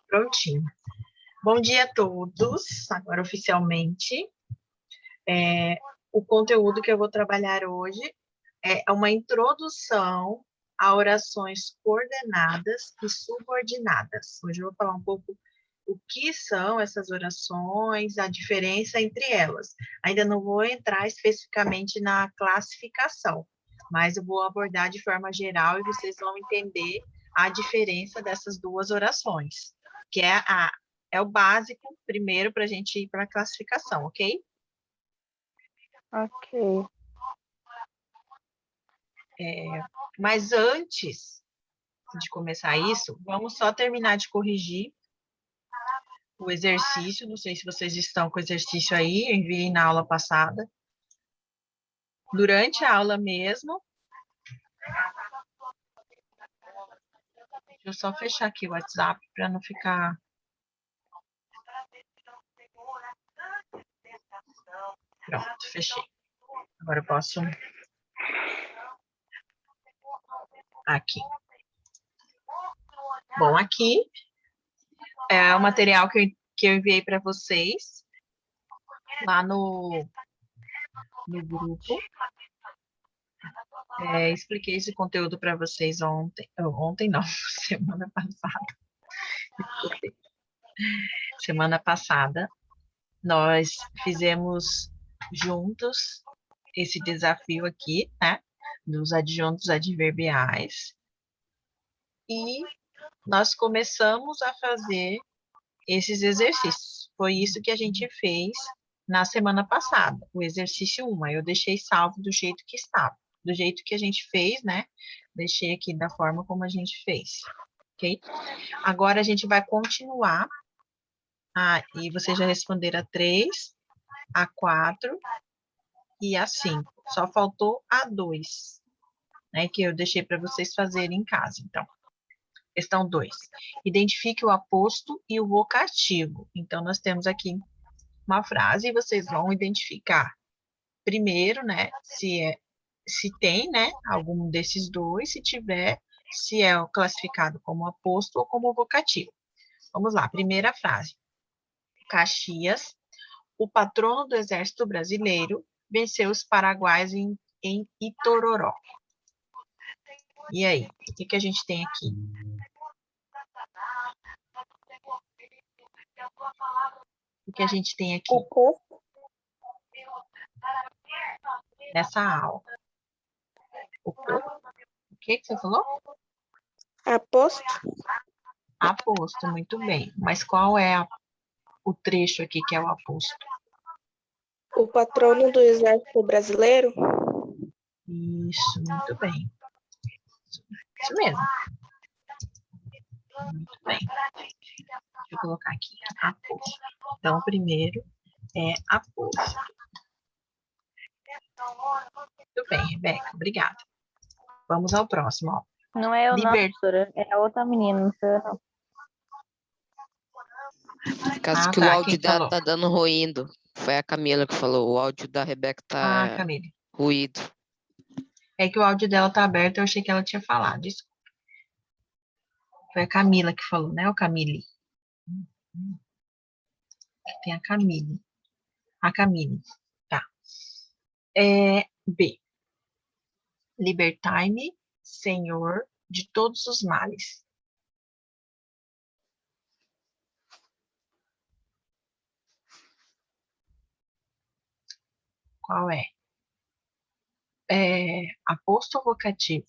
Prontinho. Bom dia a todos, agora oficialmente. O conteúdo que eu vou trabalhar hoje é uma introdução a orações coordenadas e subordinadas. Hoje eu vou falar um pouco o que são essas orações, a diferença entre elas. Ainda não vou entrar especificamente na classificação, mas eu vou abordar de forma geral e vocês vão entender a diferença dessas duas orações, que é o básico primeiro para a gente ir para a classificação, ok? Ok. Mas antes de começar isso, vamos só terminar de corrigir o exercício. Não sei se vocês estão com o exercício aí, eu enviei na aula passada. Durante a aula mesmo, deixa eu só fechar aqui o WhatsApp para não ficar... Pronto, fechei. Agora eu posso... Aqui. Bom, aqui é o material que eu enviei para vocês lá no grupo. Expliquei esse conteúdo para vocês ontem. Ontem não, semana passada. Desculpe. Semana passada, nós fizemos juntos esse desafio aqui, né? Dos adjuntos adverbiais. E nós começamos a fazer esses exercícios. Foi isso que a gente fez na semana passada, o exercício 1. Aí eu deixei salvo do jeito que estava, do jeito que a gente fez, né? Deixei aqui da forma como a gente fez, ok? Agora a gente vai continuar. E vocês já responderam a 3, a 4 e a 5. Só faltou a 2, né? Que eu deixei para vocês fazerem em casa, então. Questão 2. Identifique o aposto e o vocativo. Então, nós temos aqui uma frase e vocês vão identificar primeiro, né, se tem, né, algum desses dois, se tiver, se é classificado como aposto ou como vocativo. Vamos lá, primeira frase. Caxias, o patrono do Exército Brasileiro, venceu os paraguaios em Itororó. E aí, o que a gente tem aqui? O que a gente tem aqui nessa aula? O que você falou? Aposto. Aposto, muito bem. Mas qual é o trecho aqui que é o aposto? O patrono do Exército Brasileiro. Isso, muito bem. Isso mesmo. Muito bem. Deixa eu colocar aqui, aposto. Então, o primeiro é aposto. Muito bem, Rebeca, obrigada. Vamos ao próximo, ó. Não é eu não, professora. É a outra menina, não sou eu não. Caso que o áudio Quem dela falou? tá dando ruído. Foi a Camila que falou. O áudio da Rebeca tá Camila. ruído. É que o áudio dela tá aberto, eu achei que ela tinha falado. Desculpa. Foi a Camila que falou, né? O Camille. Tem a Camille. A Camille. Tá. B. Libertai-me, Senhor, de todos os males. Qual é? Aposto ou vocativo?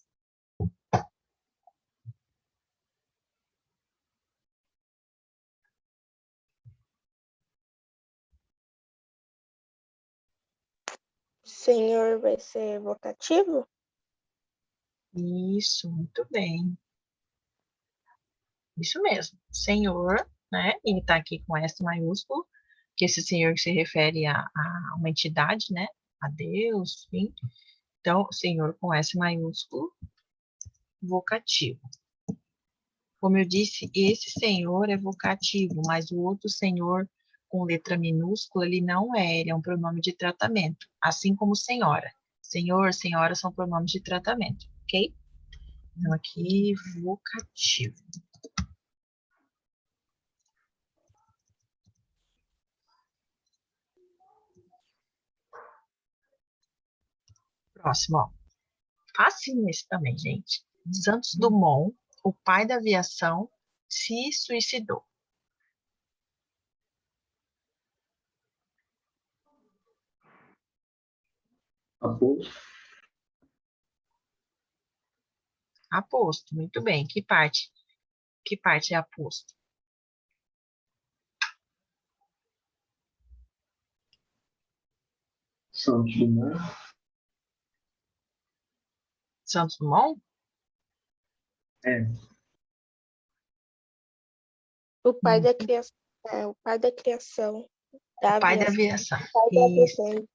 Senhor vai ser vocativo? Isso, muito bem. Isso mesmo. Senhor, né? Ele está aqui com S maiúsculo, que esse senhor se refere a uma entidade, né? A Deus, enfim. Então, senhor com S maiúsculo, vocativo. Como eu disse, esse senhor é vocativo, mas o outro senhor com letra minúscula, ele não é, ele é um pronome de tratamento, assim como senhora. Senhor, senhora são pronomes de tratamento, ok? Então, aqui, vocativo. Próximo, ó. Facinho esse também, gente. Santos Dumont, o pai da aviação, se suicidou. Aposto. Aposto, muito bem. Que parte? Que parte é aposto? Santos Dumont. Santos Dumont? É. O pai da criação. O pai da criação. Da O pai da aviação. aviação. O pai da Isso. aviação.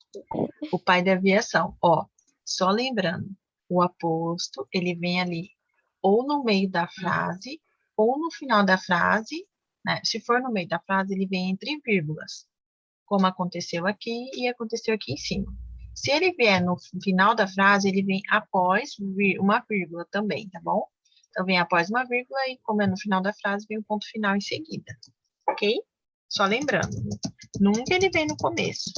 O pai da aviação. Ó, só lembrando, o aposto, ele vem ali ou no meio da frase, ou no final da frase, né? Se for no meio da frase, ele vem entre vírgulas, como aconteceu aqui e aconteceu aqui em cima. Se ele vier no final da frase, ele vem após uma vírgula também, tá bom? Então, vem após uma vírgula e, como é no final da frase, vem o ponto final em seguida, ok? Só lembrando, nunca ele vem no começo,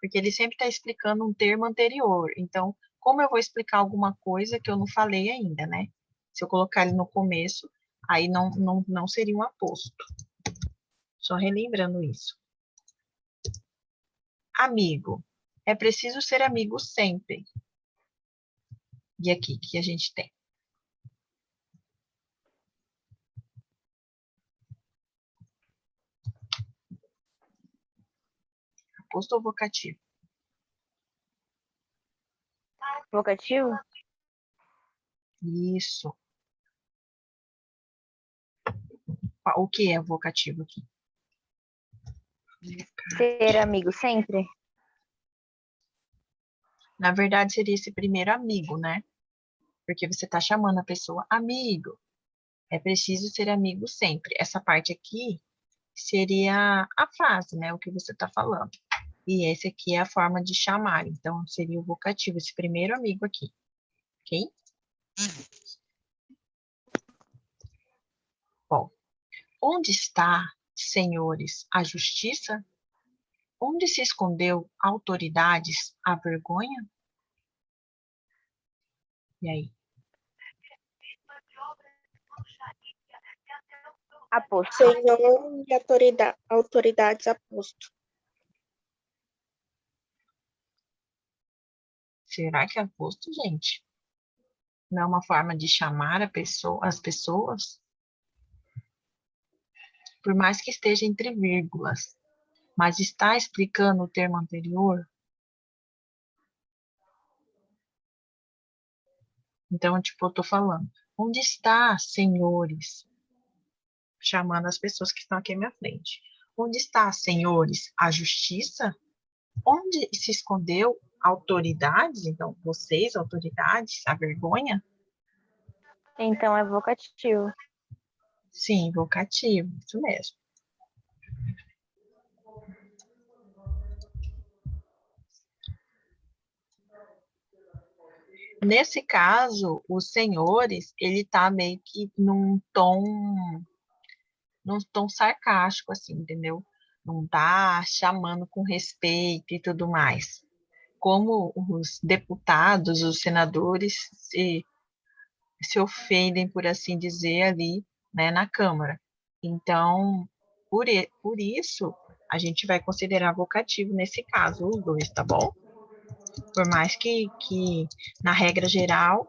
porque ele sempre está explicando um termo anterior. Então, como eu vou explicar alguma coisa que eu não falei ainda, né? Se eu colocar ele no começo, aí não seria um aposto. Só relembrando isso. Amigo. É preciso ser amigo sempre. E aqui, que a gente tem? Aposto ou vocativo? Vocativo? Isso. O que é vocativo aqui? Ser amigo sempre? Na verdade, seria esse primeiro amigo, né? Porque você está chamando a pessoa amigo. É preciso ser amigo sempre. Essa parte aqui seria a frase, né? O que você está falando. E esse aqui é a forma de chamar. Então, seria o vocativo, esse primeiro amigo aqui. Ok? Bom, onde está, senhores, a justiça? Onde se escondeu, autoridades, a vergonha? E aí? Aposto. Senhor e autoridades aposto. Será que é aposto, gente? Não é uma forma de chamar as pessoas? Por mais que esteja entre vírgulas, mas está explicando o termo anterior? Então, tipo, eu tô falando, onde está, senhores? Chamando as pessoas que estão aqui à minha frente. Onde está, senhores, a justiça? Onde se escondeu autoridades? Então, vocês, autoridades, a vergonha? Então é vocativo. Sim, vocativo, isso mesmo. Nesse caso, os senhores, ele tá meio que num tom sarcástico, assim, entendeu? Não tá chamando com respeito e tudo mais. Como os deputados, os senadores se ofendem, por assim dizer, ali, né, na Câmara. Então, por isso, a gente vai considerar vocativo nesse caso, os dois, tá bom? Por mais que na regra geral,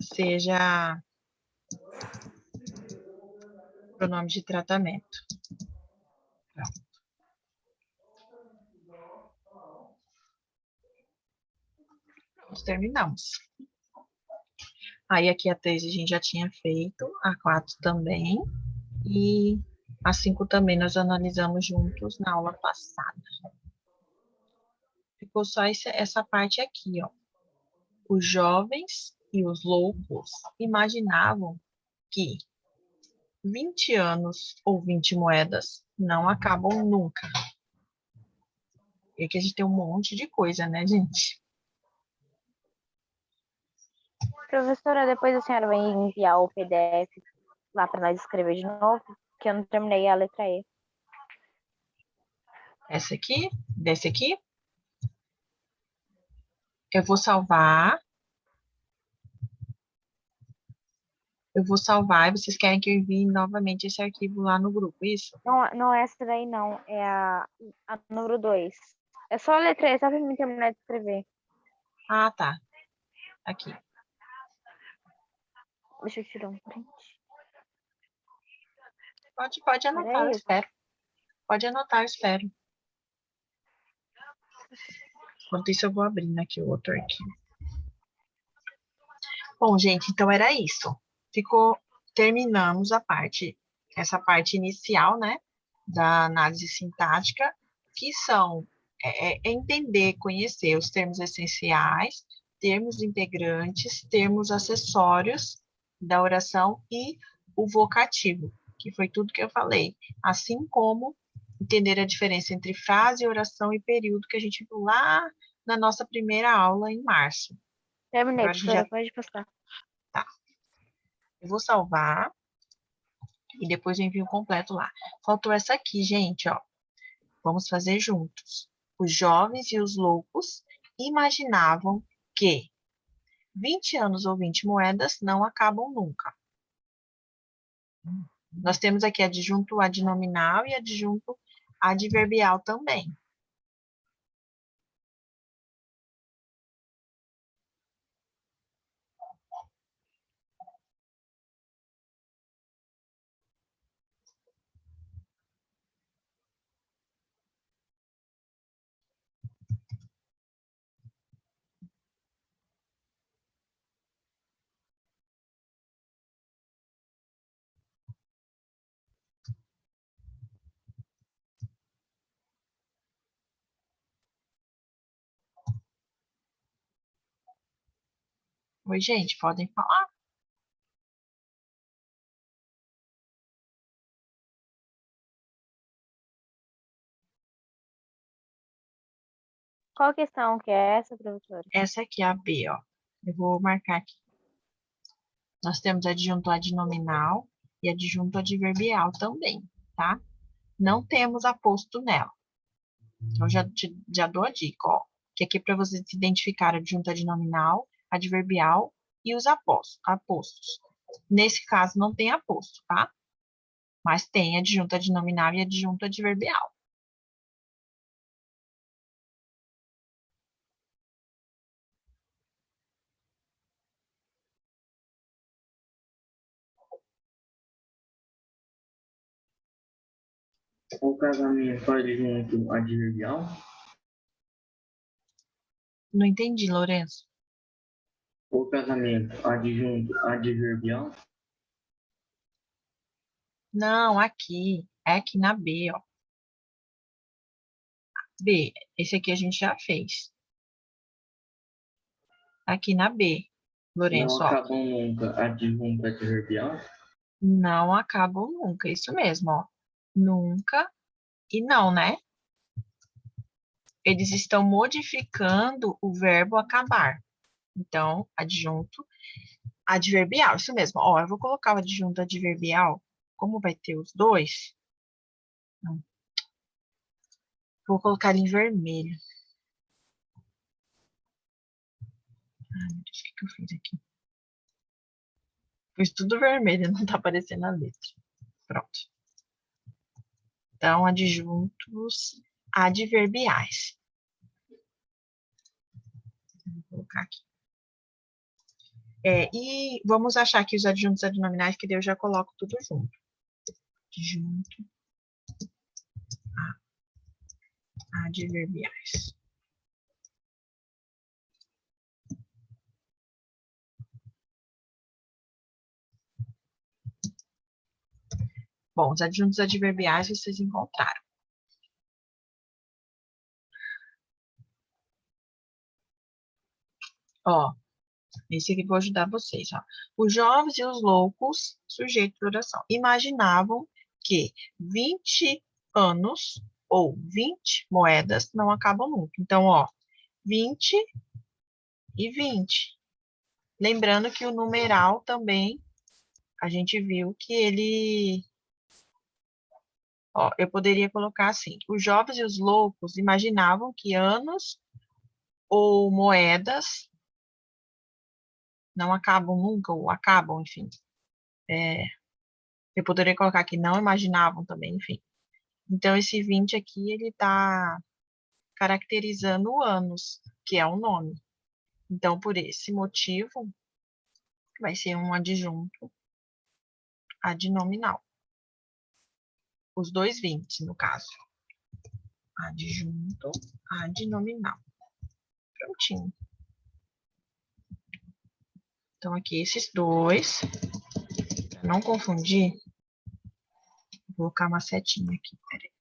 seja pronome de tratamento. Pronto. Nós terminamos. Aí aqui a 3 a gente já tinha feito, a 4 também, e a 5 também nós analisamos juntos na aula passada. Ficou só essa parte aqui, ó. Os jovens e os loucos imaginavam que 20 anos ou 20 moedas não acabam nunca. E aqui a gente tem um monte de coisa, né, gente? Professora, depois a senhora vai enviar o PDF lá para nós escrever de novo, que eu não terminei a letra E. Essa aqui, desse aqui. Eu vou salvar. Eu vou salvar e vocês querem que eu envie novamente esse arquivo lá no grupo, isso? Não, não é essa daí, não. É a número 2. É só a letra E, só pra mim terminar de escrever. Ah, tá. Aqui. Deixa eu tirar um print. Pode anotar, Era eu isso. espero. Pode anotar, eu espero. Enquanto isso, eu vou abrindo aqui o outro arquivo. Bom, gente, então era isso. Terminamos essa parte inicial, né, da análise sintática, que são entender, conhecer os termos essenciais, termos integrantes, termos acessórios da oração e o vocativo, que foi tudo que eu falei, assim como entender a diferença entre frase, oração e período, que a gente viu lá na nossa primeira aula em março. Terminei, Agora a gente já professora, pode passar. Eu vou salvar e depois eu envio completo lá. Faltou essa aqui, gente, ó. Vamos fazer juntos. Os jovens e os loucos imaginavam que 20 anos ou 20 moedas não acabam nunca. Nós temos aqui adjunto adnominal e adjunto adverbial também. Oi, gente, podem falar? Qual questão que é essa, professora? Essa aqui é a B, ó. Eu vou marcar aqui. Nós temos adjunto adnominal e adjunto adverbial também, tá? Não temos aposto nela. Então, já dou a dica, ó, que aqui é para você se identificar adjunto adnominal, adverbial e os apostos. Nesse caso, não tem aposto, tá? Mas tem adjunto adnominal e adjunto adverbial. O casamento adjunto adverbial. Não entendi, Lourenço. O casamento adjunto adverbial. Não, aqui. É aqui na B, ó. B, esse aqui a gente já fez. Aqui na B, Não Lourenço, ó. acabam nunca adjunto adverbial. Não acabam nunca, isso mesmo, ó. Nunca e não, né? Eles estão modificando o verbo acabar. Então, adjunto adverbial, isso mesmo. Ó, eu vou colocar o adjunto adverbial, como vai ter os dois, vou colocar ele em vermelho. Ai, meu Deus, o que eu fiz aqui? Fiz tudo vermelho, não tá aparecendo a letra. Pronto. Então, adjuntos adverbiais. Vou colocar aqui. E vamos achar aqui os adjuntos adnominais, que daí eu já coloco tudo junto. Adjunto adverbiais. Bom, os adjuntos adverbiais vocês encontraram. Ó, esse aqui vou ajudar vocês, ó. Os jovens e os loucos, sujeito de oração, imaginavam que 20 anos ou 20 moedas não acabam nunca. Então, ó, 20 e 20. Lembrando que o numeral também, a gente viu que ele... Ó, eu poderia colocar assim, os jovens e os loucos imaginavam que anos ou moedas, não acabam nunca, ou acabam, enfim. Eu poderia colocar aqui, não imaginavam também, enfim. Então, esse 20 aqui, ele está caracterizando anos, que é o nome. Então, por esse motivo, vai ser um adjunto adnominal. Os dois 20, no caso. Adjunto adnominal. Prontinho. Então, aqui esses dois, para não confundir, vou colocar uma setinha aqui, peraí.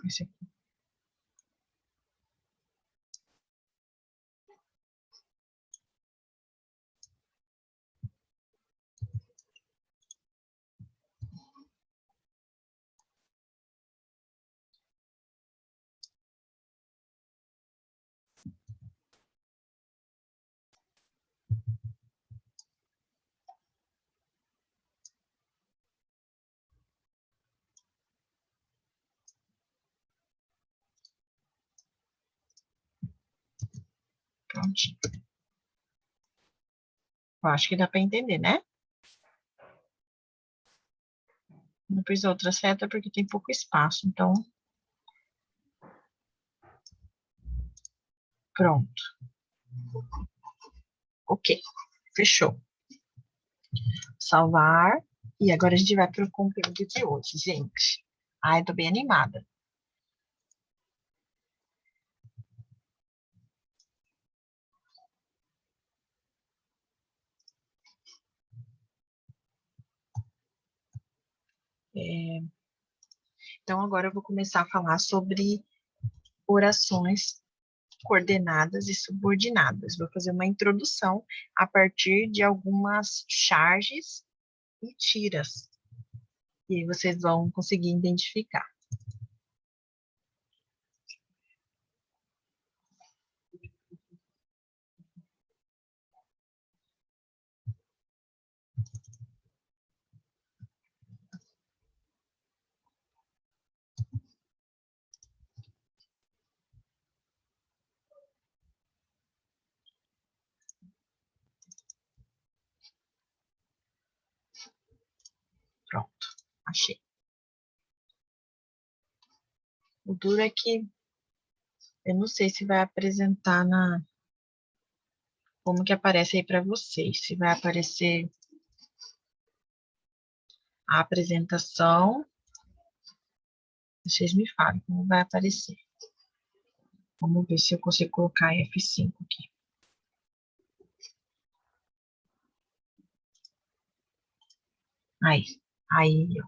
Esse aqui. Prontinho. Eu acho que dá para entender, né? Não pus outra seta porque tem pouco espaço, então... Pronto. Ok, fechou. Salvar. E agora a gente vai para o conteúdo de hoje, gente. Ai, tô bem animada. Então, agora eu vou começar a falar sobre orações coordenadas e subordinadas. Vou fazer uma introdução a partir de algumas charges e tiras. E aí vocês vão conseguir identificar. Pronto, achei. O duro é que eu não sei se vai apresentar na... Como que aparece aí para vocês. Se vai aparecer a apresentação. Vocês me falem como vai aparecer. Vamos ver se eu consigo colocar F5 aqui. Aí, ó.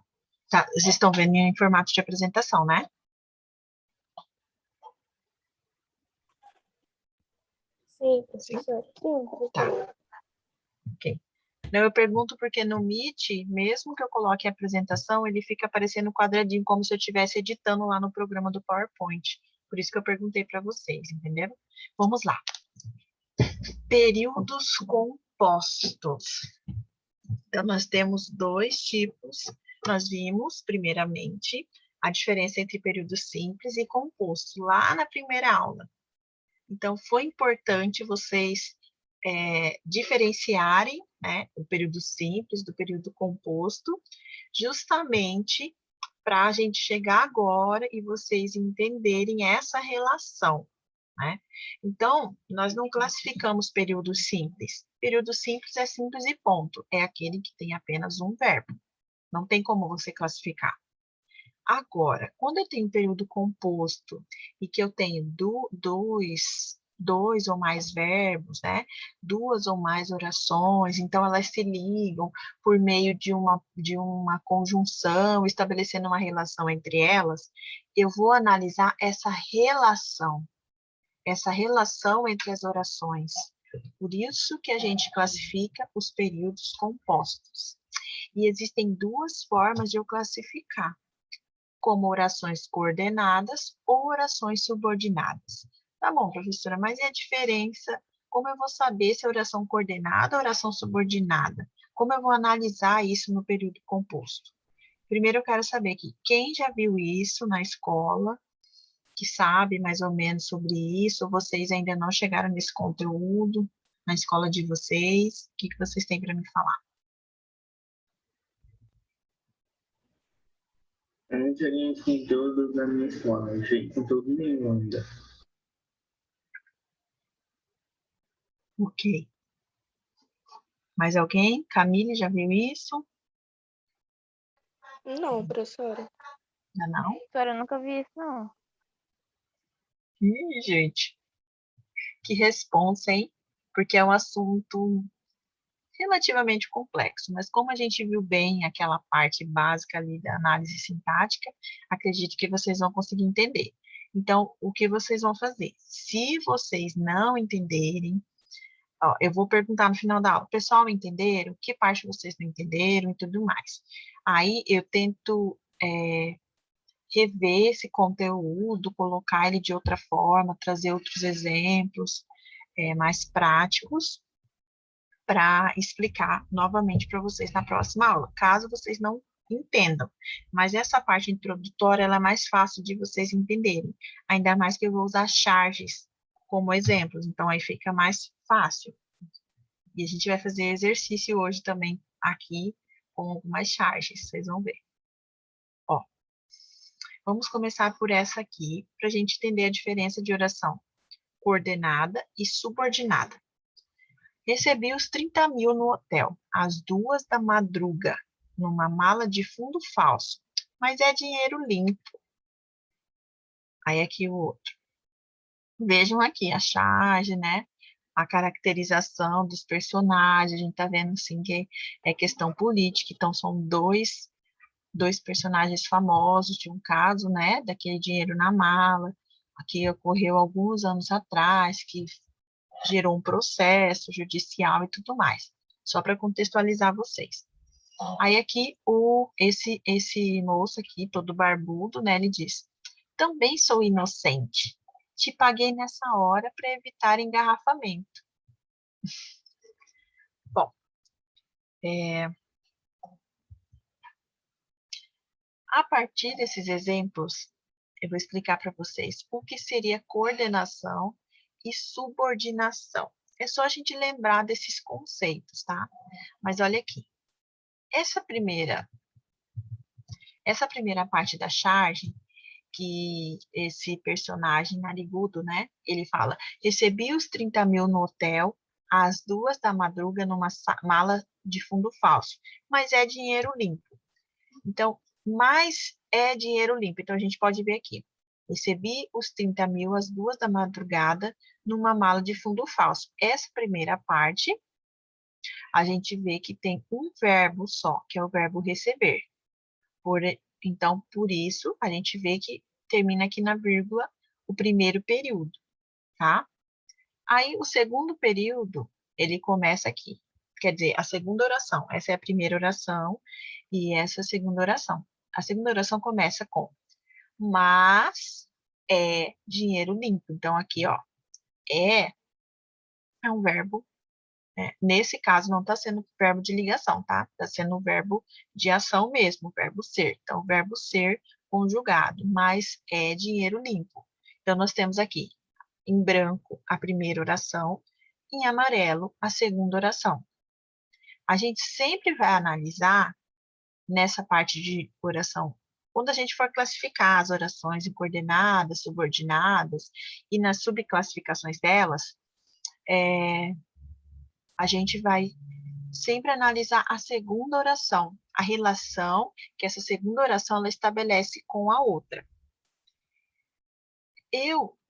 Tá, vocês estão vendo em formato de apresentação, né? Sim, professor. Sim, Tá, professor. ok. Não, eu pergunto porque no Meet, mesmo que eu coloque a apresentação, ele fica aparecendo quadradinho, como se eu estivesse editando lá no programa do PowerPoint. Por isso que eu perguntei para vocês, entenderam? Vamos lá. Períodos compostos. Então, nós temos dois tipos. Nós vimos, primeiramente, a diferença entre período simples e composto, lá na primeira aula. Então, foi importante vocês diferenciarem, né, o período simples do período composto, justamente para a gente chegar agora e vocês entenderem essa relação, né? Então, nós não classificamos período simples. Período simples é simples e ponto. É aquele que tem apenas um verbo. Não tem como você classificar. Agora, quando eu tenho período composto e que eu tenho dois ou mais verbos, né? Duas ou mais orações, então elas se ligam por meio de uma conjunção, estabelecendo uma relação entre elas, eu vou analisar essa relação entre as orações. Por isso que a gente classifica os períodos compostos. E existem duas formas de eu classificar, como orações coordenadas ou orações subordinadas. Tá bom, professora, mas e a diferença como eu vou saber se é oração coordenada ou oração subordinada? Como eu vou analisar isso no período composto? Primeiro eu quero saber aqui, quem já viu isso na escola, que sabe mais ou menos sobre isso, ou vocês ainda não chegaram nesse conteúdo na escola de vocês? O que vocês têm para me falar? Eu não cheguei em conteúdo da minha escola, eu cheguei em conteúdo nenhum ainda. Ok. Mais alguém? Camille já viu isso? Não, professora. Ainda não? Professora, eu nunca vi isso, não. Ih, gente, que responsa, hein? Porque é um assunto relativamente complexo, mas como a gente viu bem aquela parte básica ali da análise sintática, acredito que vocês vão conseguir entender. Então, o que vocês vão fazer? Se vocês não entenderem, ó, eu vou perguntar no final da aula, pessoal, entenderam? Que parte vocês não entenderam e tudo mais. Aí eu tento rever esse conteúdo, colocar ele de outra forma, trazer outros exemplos mais práticos para explicar novamente para vocês na próxima aula, caso vocês não entendam. Mas essa parte introdutória, ela é mais fácil de vocês entenderem, ainda mais que eu vou usar charges como exemplos, então aí fica mais fácil. E a gente vai fazer exercício hoje também aqui com algumas charges, vocês vão ver. Ó, vamos começar por essa aqui, para a gente entender a diferença de oração coordenada e subordinada. Recebi os 30 mil no hotel, às 2 da madruga, numa mala de fundo falso, mas é dinheiro limpo. Aí aqui o outro. Vejam aqui a charge, né? A caracterização dos personagens, a gente tá vendo assim que é questão política, então são dois personagens famosos de um caso, né? Daquele dinheiro na mala, que ocorreu alguns anos atrás, que gerou um processo judicial e tudo mais. Só para contextualizar vocês. Aí aqui, esse moço aqui, todo barbudo, né, ele diz, também sou inocente. Te paguei nessa hora para evitar engarrafamento. Bom, a partir desses exemplos, eu vou explicar para vocês o que seria coordenação e subordinação. É só a gente lembrar desses conceitos, tá? Mas olha aqui. Essa primeira parte da charge, que esse personagem narigudo, né? Ele fala, recebi os 30 mil no hotel às 2 da madruga numa mala de fundo falso, mas é dinheiro limpo. Então, mas é dinheiro limpo. Então, a gente pode ver aqui. Recebi os 30 mil às 2 da madrugada numa mala de fundo falso. Essa primeira parte, a gente vê que tem um verbo só, que é o verbo receber. Então, por isso, a gente vê que termina aqui na vírgula o primeiro período, tá? Aí, o segundo período, ele começa aqui. Quer dizer, a segunda oração. Essa é a primeira oração e essa é a segunda oração. A segunda oração começa com mas é dinheiro limpo. Então, aqui, ó, é um verbo. Nesse caso, não está sendo verbo de ligação, tá? Está sendo o verbo de ação mesmo, o verbo ser. Então, o verbo ser conjugado, mas é dinheiro limpo. Então, nós temos aqui, em branco, a primeira oração, em amarelo, a segunda oração. A gente sempre vai analisar nessa parte de oração, quando a gente for classificar as orações em coordenadas, subordinadas, e nas subclassificações delas, a gente vai sempre analisar a segunda oração, a relação que essa segunda oração ela estabelece com a outra.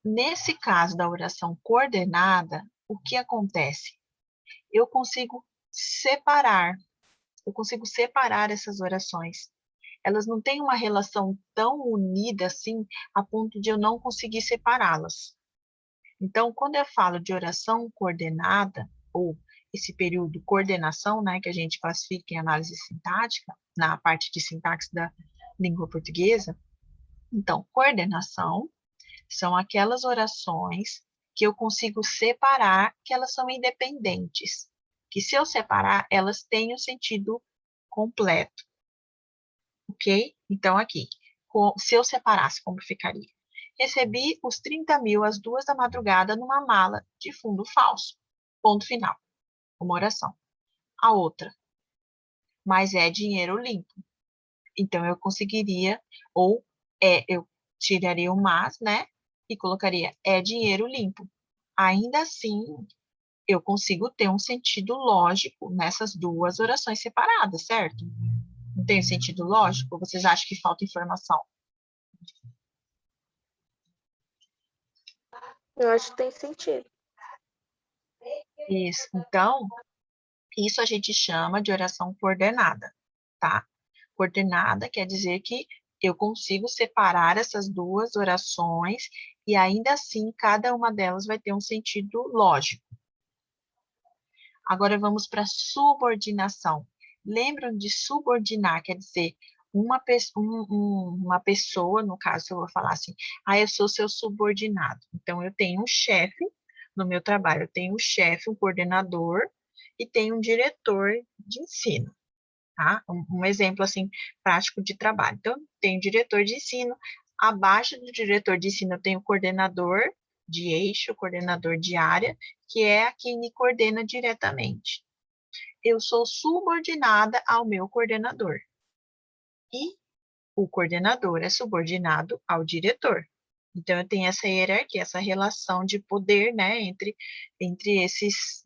Nesse caso da oração coordenada, o que acontece? Eu consigo separar essas orações. Elas não têm uma relação tão unida assim, a ponto de eu não conseguir separá-las. Então, quando eu falo de oração coordenada, ou esse período coordenação, né, que a gente classifica em análise sintática, na parte de sintaxe da língua portuguesa, então, coordenação são aquelas orações que eu consigo separar, que elas são independentes. Que se eu separar, elas têm o sentido completo. Ok? Então, aqui, se eu separasse, como ficaria? Recebi os 30 mil às 2 da madrugada numa mala de fundo falso. Ponto final. Uma oração. A outra, mas é dinheiro limpo. Então, eu conseguiria, ou eu tiraria o mas, né? E colocaria é dinheiro limpo. Ainda assim, eu consigo ter um sentido lógico nessas duas orações separadas, certo? Não tem sentido lógico? Ou vocês acham que falta informação? Eu acho que tem sentido. Isso. Então, isso a gente chama de oração coordenada, tá? Coordenada quer dizer que eu consigo separar essas duas orações e ainda assim cada uma delas vai ter um sentido lógico. Agora vamos para subordinação. Lembram de subordinar, quer dizer, uma pessoa, no caso eu vou falar assim, eu sou seu subordinado. Então eu tenho um chefe no meu trabalho, eu tenho um chefe, um coordenador e tenho um diretor de ensino. Tá? Um exemplo assim prático de trabalho. Então, tem diretor de ensino, abaixo do diretor de ensino eu tenho o coordenador de eixo, coordenador de área, que é a quem me coordena diretamente. Eu sou subordinada ao meu coordenador. E o coordenador é subordinado ao diretor. Então, eu tenho essa hierarquia, essa relação de poder, né, entre esses,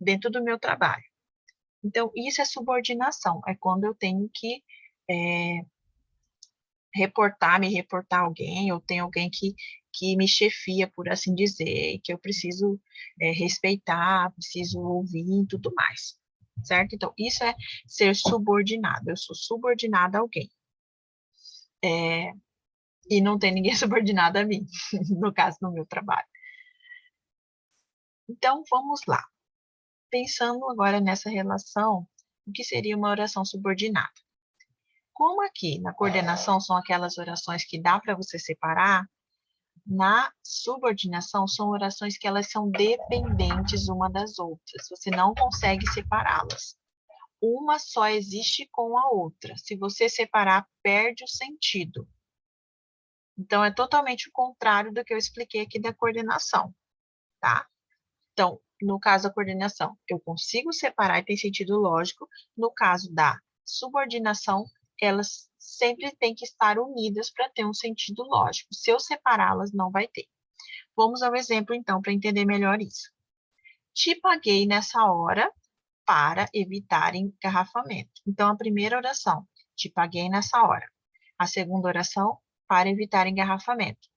dentro do meu trabalho. Então, isso é subordinação, é quando eu tenho que me reportar a alguém, ou tem alguém que me chefia, por assim dizer, que eu preciso respeitar, preciso ouvir e tudo mais, certo? Então, isso é ser subordinado, eu sou subordinada a alguém. E não tem ninguém subordinado a mim, no caso, no meu trabalho. Então, vamos lá. Pensando agora nessa relação, o que seria uma oração subordinada? Como aqui na coordenação são aquelas orações que dá para você separar, na subordinação são orações que elas são dependentes uma das outras. Você não consegue separá-las. Uma só existe com a outra. Se você separar, perde o sentido. Então, é totalmente o contrário do que eu expliquei aqui da coordenação, tá? Então, no caso da coordenação, eu consigo separar e tem sentido lógico. No caso da subordinação, elas sempre têm que estar unidas para ter um sentido lógico. Se eu separá-las, não vai ter. Vamos ao exemplo, então, para entender melhor isso. Te paguei nessa hora para evitar engarrafamento. Então, a primeira oração, te paguei nessa hora. A segunda oração, para evitar engarrafamento.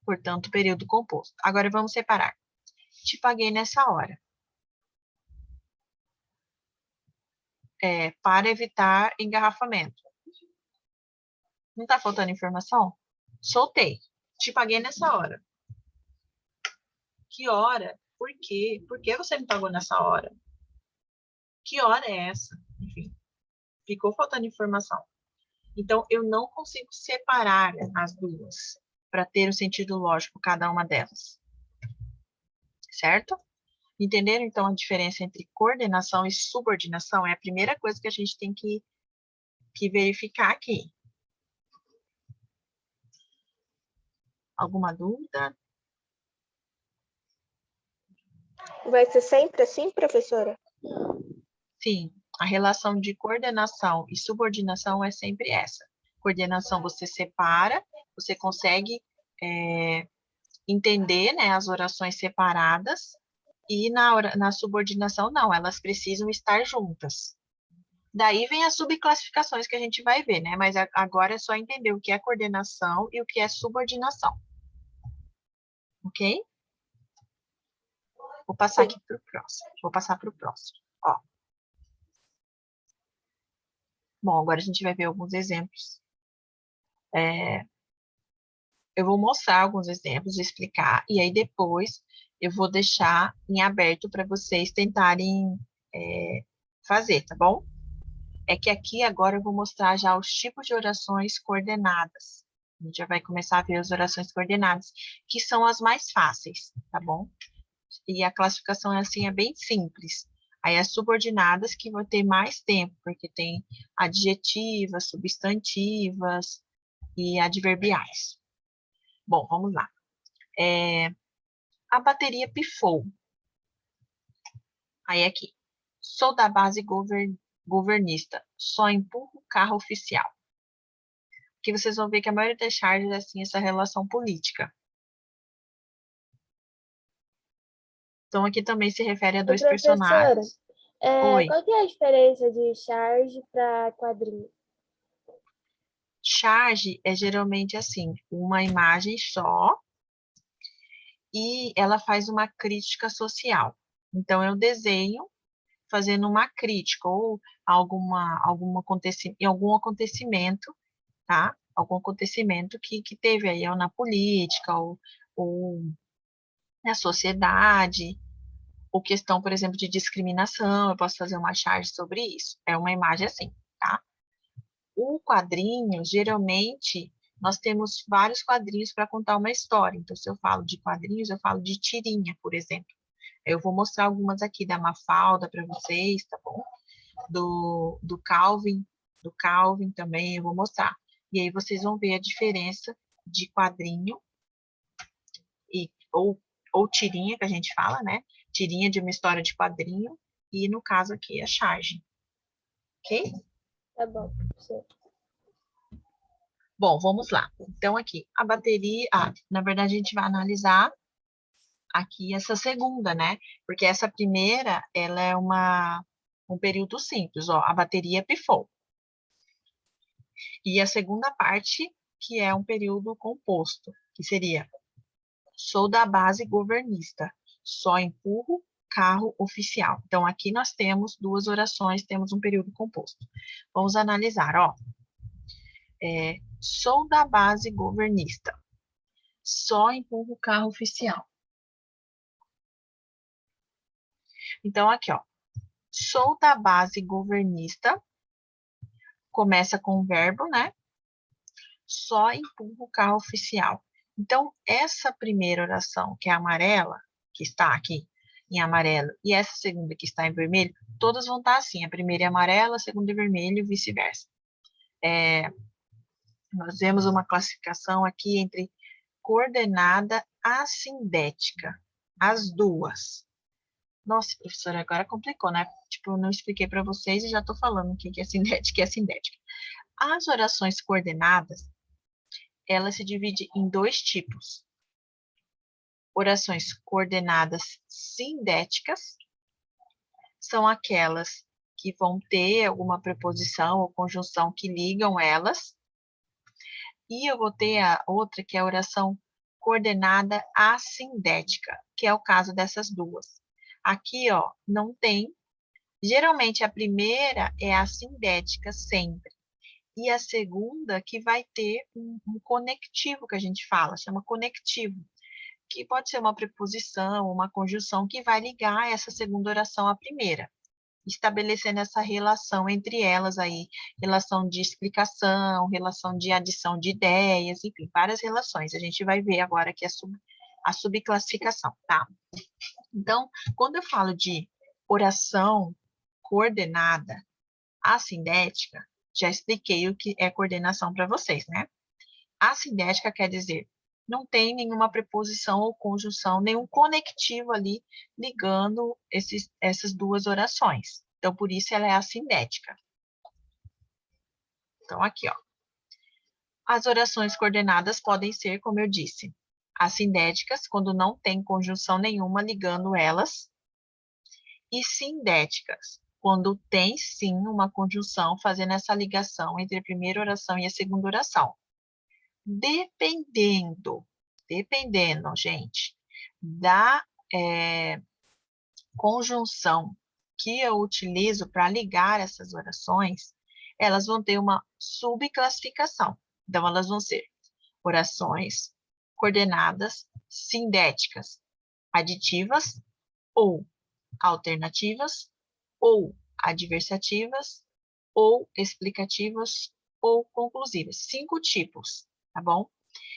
Portanto, período composto. Agora, vamos separar. Te paguei nessa hora. Para evitar engarrafamento. Não está faltando informação? Soltei. Te paguei nessa hora. Que hora? Por quê? Por que você me pagou nessa hora? Que hora é essa? Enfim, ficou faltando informação. Então, eu não consigo separar as duas para ter um sentido lógico cada uma delas. Certo? Entenderam, então, a diferença entre coordenação e subordinação? É a primeira coisa que a gente tem que verificar aqui. Alguma dúvida? Vai ser sempre assim, professora? Sim, a relação de coordenação e subordinação é sempre essa. Coordenação você separa, você consegue entender, né, as orações separadas, e na subordinação não, elas precisam estar juntas. Daí vem as subclassificações que a gente vai ver, né? Mas agora é só entender o que é coordenação e o que é subordinação. Ok? Vou passar aqui para o próximo. Vou passar para o próximo. Ó. Bom, agora a gente vai ver alguns exemplos. Eu vou mostrar alguns exemplos, explicar, e aí depois eu vou deixar em aberto para vocês tentarem fazer, tá bom? É que aqui agora eu vou mostrar já os tipos de orações coordenadas, A gente já vai começar a ver as orações coordenadas, que são as mais fáceis, tá bom? E a classificação assim é bem simples. Aí as subordinadas que vão ter mais tempo, porque tem adjetivas, substantivas e adverbiais. Bom, vamos lá. A bateria pifou. Aí aqui. Sou da base governista. Só empurro o carro oficial. Aqui vocês vão ver que a maioria das charges é assim, essa relação política. Então, aqui também se refere a dois Professora, personagens. Oi. qual que é a diferença de charge para quadrinho? Charge é geralmente assim, uma imagem só e ela faz uma crítica social. Então, eu desenho fazendo uma crítica ou algum acontecimento, tá? Algum acontecimento que teve aí ou na política ou na sociedade, ou questão, por exemplo, de discriminação, eu posso fazer uma charge sobre isso. É uma imagem assim, tá? O quadrinho, geralmente, nós temos vários quadrinhos para contar uma história. Então, se eu falo de quadrinhos, eu falo de tirinha, por exemplo. Eu vou mostrar algumas aqui da Mafalda para vocês, tá bom? Do Calvin também eu vou mostrar. E aí vocês vão ver a diferença de quadrinho ou tirinha, que a gente fala, né? Tirinha de uma história de quadrinho e, no caso aqui, a charge. Ok? Tá bom, professor. Bom, vamos lá. Então, aqui, a bateria... na verdade, a gente vai analisar aqui essa segunda, né? Porque essa primeira, ela é um período simples, ó. A bateria pifou. E a segunda parte, que é um período composto, que seria: sou da base governista, só empurro carro oficial. Então, aqui nós temos duas orações, temos um período composto. Vamos analisar, ó. Sou da base governista, só empurro carro oficial. Então, aqui, ó. Sou da base governista, começa com o verbo, né? Só empurro o carro oficial. Então, essa primeira oração, que é amarela, que está aqui em amarelo, e essa segunda que está em vermelho, todas vão estar assim. A primeira é amarela, a segunda é vermelho e vice-versa. Nós vemos uma classificação aqui entre coordenada assindética, as duas. Nossa, professora, agora complicou, né? Tipo, eu não expliquei para vocês e já estou falando o que é sindética e assindética. As orações coordenadas, ela se divide em dois tipos. Orações coordenadas sindéticas são aquelas que vão ter alguma preposição ou conjunção que ligam elas. E eu vou ter a outra, que é a oração coordenada assindética, que é o caso dessas duas. Aqui, ó, não tem. Geralmente, a primeira é assindética sempre. E a segunda que vai ter um conectivo, que a gente fala, chama conectivo, que pode ser uma preposição, uma conjunção que vai ligar essa segunda oração à primeira, estabelecendo essa relação entre elas aí, relação de explicação, relação de adição de ideias, enfim, várias relações. A gente vai ver agora aqui a subclassificação, tá? Então, quando eu falo de oração coordenada assindética, já expliquei o que é coordenação para vocês, né? Assindética quer dizer, não tem nenhuma preposição ou conjunção, nenhum conectivo ali ligando essas duas orações. Então, por isso ela é assindética. Então, aqui, ó. As orações coordenadas podem ser, como eu disse, assindéticas, quando não tem conjunção nenhuma ligando elas, e sindéticas, quando tem sim uma conjunção fazendo essa ligação entre a primeira oração e a segunda oração. Dependendo, gente, da conjunção que eu utilizo para ligar essas orações, elas vão ter uma subclassificação. Então, elas vão ser orações coordenadas sindéticas, aditivas ou alternativas, ou adversativas, ou explicativas, ou conclusivas. 5 tipos, tá bom?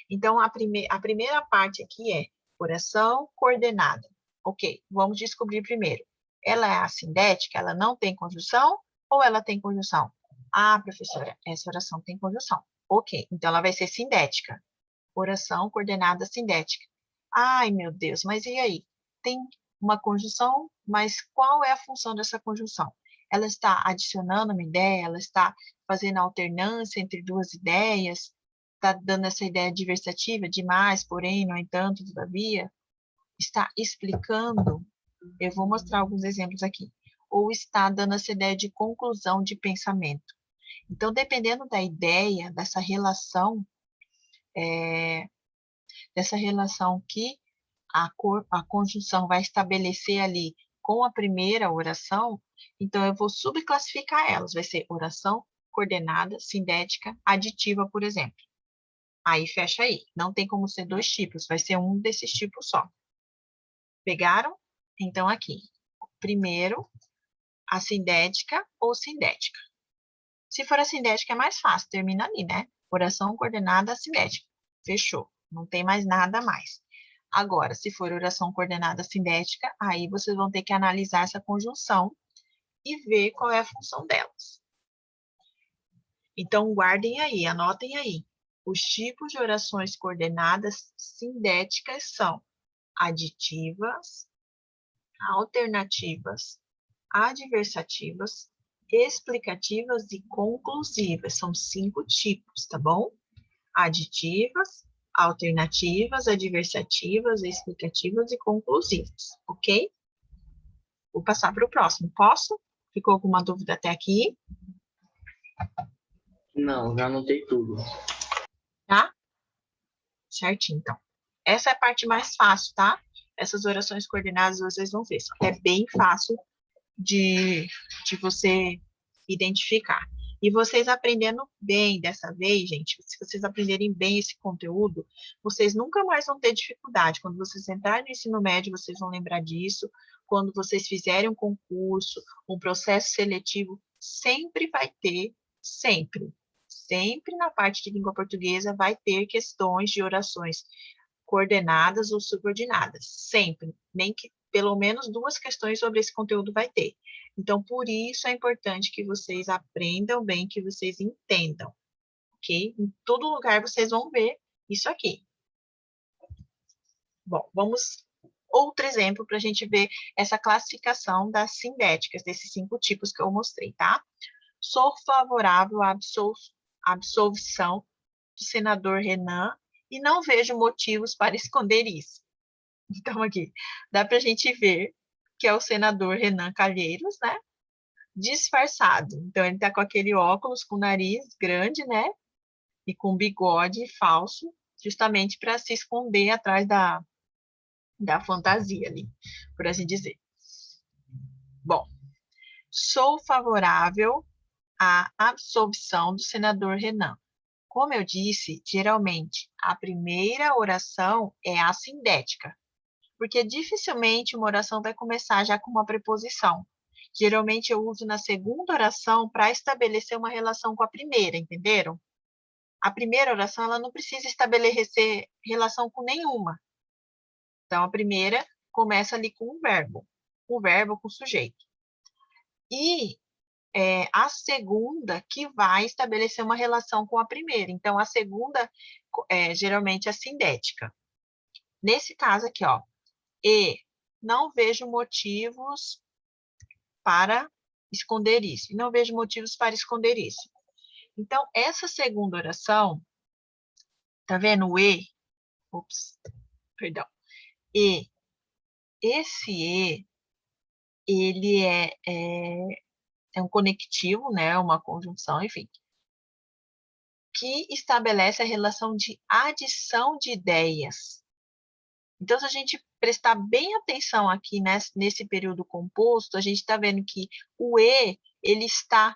Então, a primeira parte aqui é oração coordenada. Ok, vamos descobrir primeiro. Ela é assindética, ela não tem conjunção ou ela tem conjunção? Ah, professora, essa oração tem conjunção. Ok, então ela vai ser sindética. Oração coordenada sindética. Ai, meu Deus, mas e aí? Tem uma conjunção, mas qual é a função dessa conjunção? Ela está adicionando uma ideia, ela está fazendo alternância entre duas ideias, está dando essa ideia diversativa, de mais, porém, no entanto, todavia, está explicando, eu vou mostrar alguns exemplos aqui, ou está dando essa ideia de conclusão de pensamento. Então, dependendo da ideia, dessa relação que a conjunção vai estabelecer ali com a primeira oração, então eu vou subclassificar elas. Vai ser oração coordenada, sindética, aditiva, por exemplo. Aí fecha aí. Não tem como ser dois tipos, vai ser um desses tipos só. Pegaram? Então aqui. Primeiro, a sindética ou sindética. Se for a sindética é mais fácil, termina ali, né? Oração coordenada sindética. Fechou. Não tem mais nada a mais. Agora, se for oração coordenada sindética, aí vocês vão ter que analisar essa conjunção e ver qual é a função delas. Então, guardem aí, anotem aí. Os tipos de orações coordenadas sindéticas são aditivas, alternativas, adversativas, explicativas e conclusivas. São 5 tipos, tá bom? Aditivas, alternativas, adversativas, explicativas e conclusivas, ok? Vou passar para o próximo. Posso? Ficou alguma dúvida até aqui? Não, já anotei tudo. Tá? Certinho, então. Essa é a parte mais fácil, tá? Essas orações coordenadas vocês vão ver. É bem fácil de você identificar. E vocês aprendendo bem dessa vez, gente, se vocês aprenderem bem esse conteúdo, vocês nunca mais vão ter dificuldade. Quando vocês entrarem no ensino médio, vocês vão lembrar disso. Quando vocês fizerem um concurso, um processo seletivo, sempre vai ter, sempre na parte de língua portuguesa vai ter questões de orações coordenadas ou subordinadas, sempre, nem que pelo menos 2 questões sobre esse conteúdo vai ter. Então, por isso é importante que vocês aprendam bem, que vocês entendam, ok? Em todo lugar vocês vão ver isso aqui. Bom, vamos outro exemplo para a gente ver essa classificação das sindéticas, desses 5 tipos que eu mostrei, tá? Sou favorável à absolvição do senador Renan e não vejo motivos para esconder isso. Então, aqui, dá para a gente ver que é o senador Renan Calheiros, né? Disfarçado. Então, ele está com aquele óculos com o nariz grande, né? E com bigode falso, justamente para se esconder atrás da fantasia ali, por assim dizer. Bom, sou favorável à absolvição do senador Renan. Como eu disse, geralmente, a primeira oração é a sindética, porque dificilmente uma oração vai começar já com uma preposição. Geralmente eu uso na segunda oração para estabelecer uma relação com a primeira, entenderam? A primeira oração ela não precisa estabelecer relação com nenhuma. Então, a primeira começa ali com um verbo com o sujeito. E a segunda que vai estabelecer uma relação com a primeira. Então, a segunda geralmente é sindética. Nesse caso aqui, ó, e não vejo motivos para esconder isso. E não vejo motivos para esconder isso. Então, essa segunda oração, tá vendo o e? Ops, perdão. E. Esse e, ele é um conectivo, né? Uma conjunção, enfim, que estabelece a relação de adição de ideias. Então, se a gente prestar bem atenção aqui nesse período composto, a gente está vendo que o E, ele está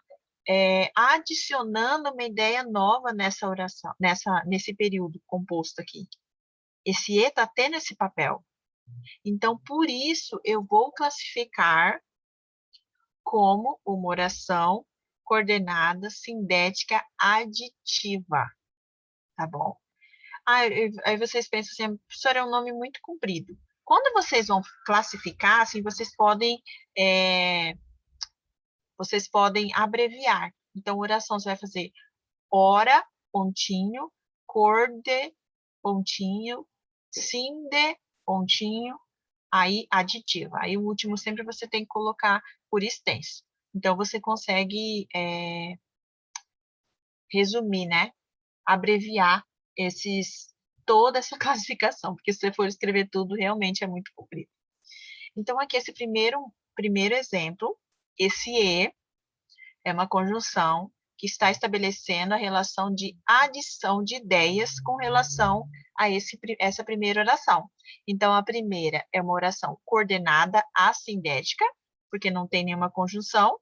adicionando uma ideia nova nessa oração, nesse período composto aqui. Esse E está tendo esse papel. Então, por isso, eu vou classificar como uma oração coordenada sindética aditiva, tá bom? Aí vocês pensam assim, professor, é um nome muito comprido. Quando vocês vão classificar, assim, vocês podem abreviar. Então, oração você vai fazer ora, pontinho, corde, pontinho, sinde, pontinho, aí aditiva. Aí o último sempre você tem que colocar por extenso. Então, você consegue resumir, né? Abreviar toda essa classificação, porque se você for escrever tudo, realmente é muito comprido. Então, aqui esse primeiro exemplo, esse e é uma conjunção que está estabelecendo a relação de adição de ideias com relação a essa primeira oração. Então, a primeira é uma oração coordenada assindética, porque não tem nenhuma conjunção,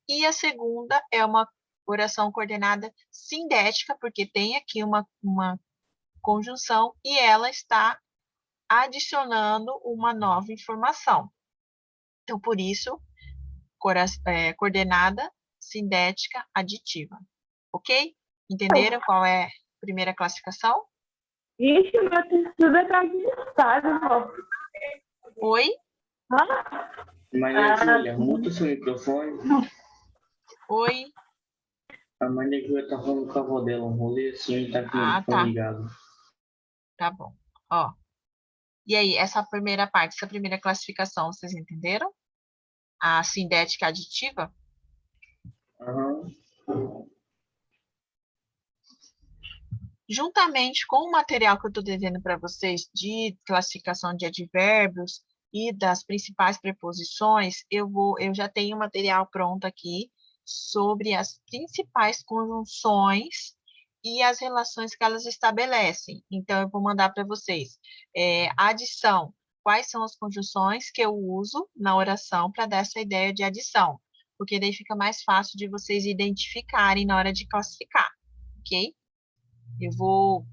e a segunda é uma oração coordenada sindética, porque tem aqui uma conjunção e ela está adicionando uma nova informação. Então, por isso, coordenada sindética aditiva. Ok? Entenderam qual é a primeira classificação? Ixi, meu texto tá desgraçado, pô. Oi? Maria Júlia, muta seu microfone. Oi? A Maria Júlia tá falando com a avó dela, um rolê assim, e tá com o Ah, microfone tá. ligado. Tá bom. Ó. E aí, essa primeira parte, essa primeira classificação, vocês entenderam? A sindética aditiva? Aham. Juntamente com o material que eu estou devendo para vocês de classificação de advérbios e das principais preposições, eu já tenho o material pronto aqui sobre as principais conjunções e as relações que elas estabelecem. Então, eu vou mandar para vocês. Adição. Quais são as conjunções que eu uso na oração para dar essa ideia de adição? Porque daí fica mais fácil de vocês identificarem na hora de classificar, ok? Eu vou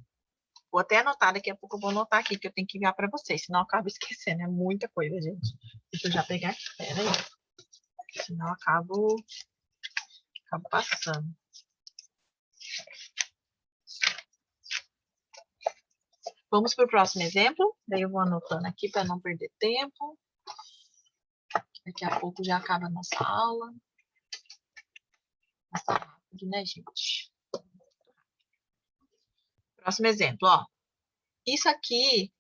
até anotar, daqui a pouco eu vou anotar aqui, que eu tenho que enviar para vocês, senão eu acabo esquecendo, é muita coisa, gente. Deixa eu já pegar aqui, peraí. Senão eu acabo passando. Vamos para o próximo exemplo, daí eu vou anotando aqui para não perder tempo. Daqui a pouco já acaba a nossa aula. Passa rápido, né, gente? Próximo exemplo, ó. Isso aqui,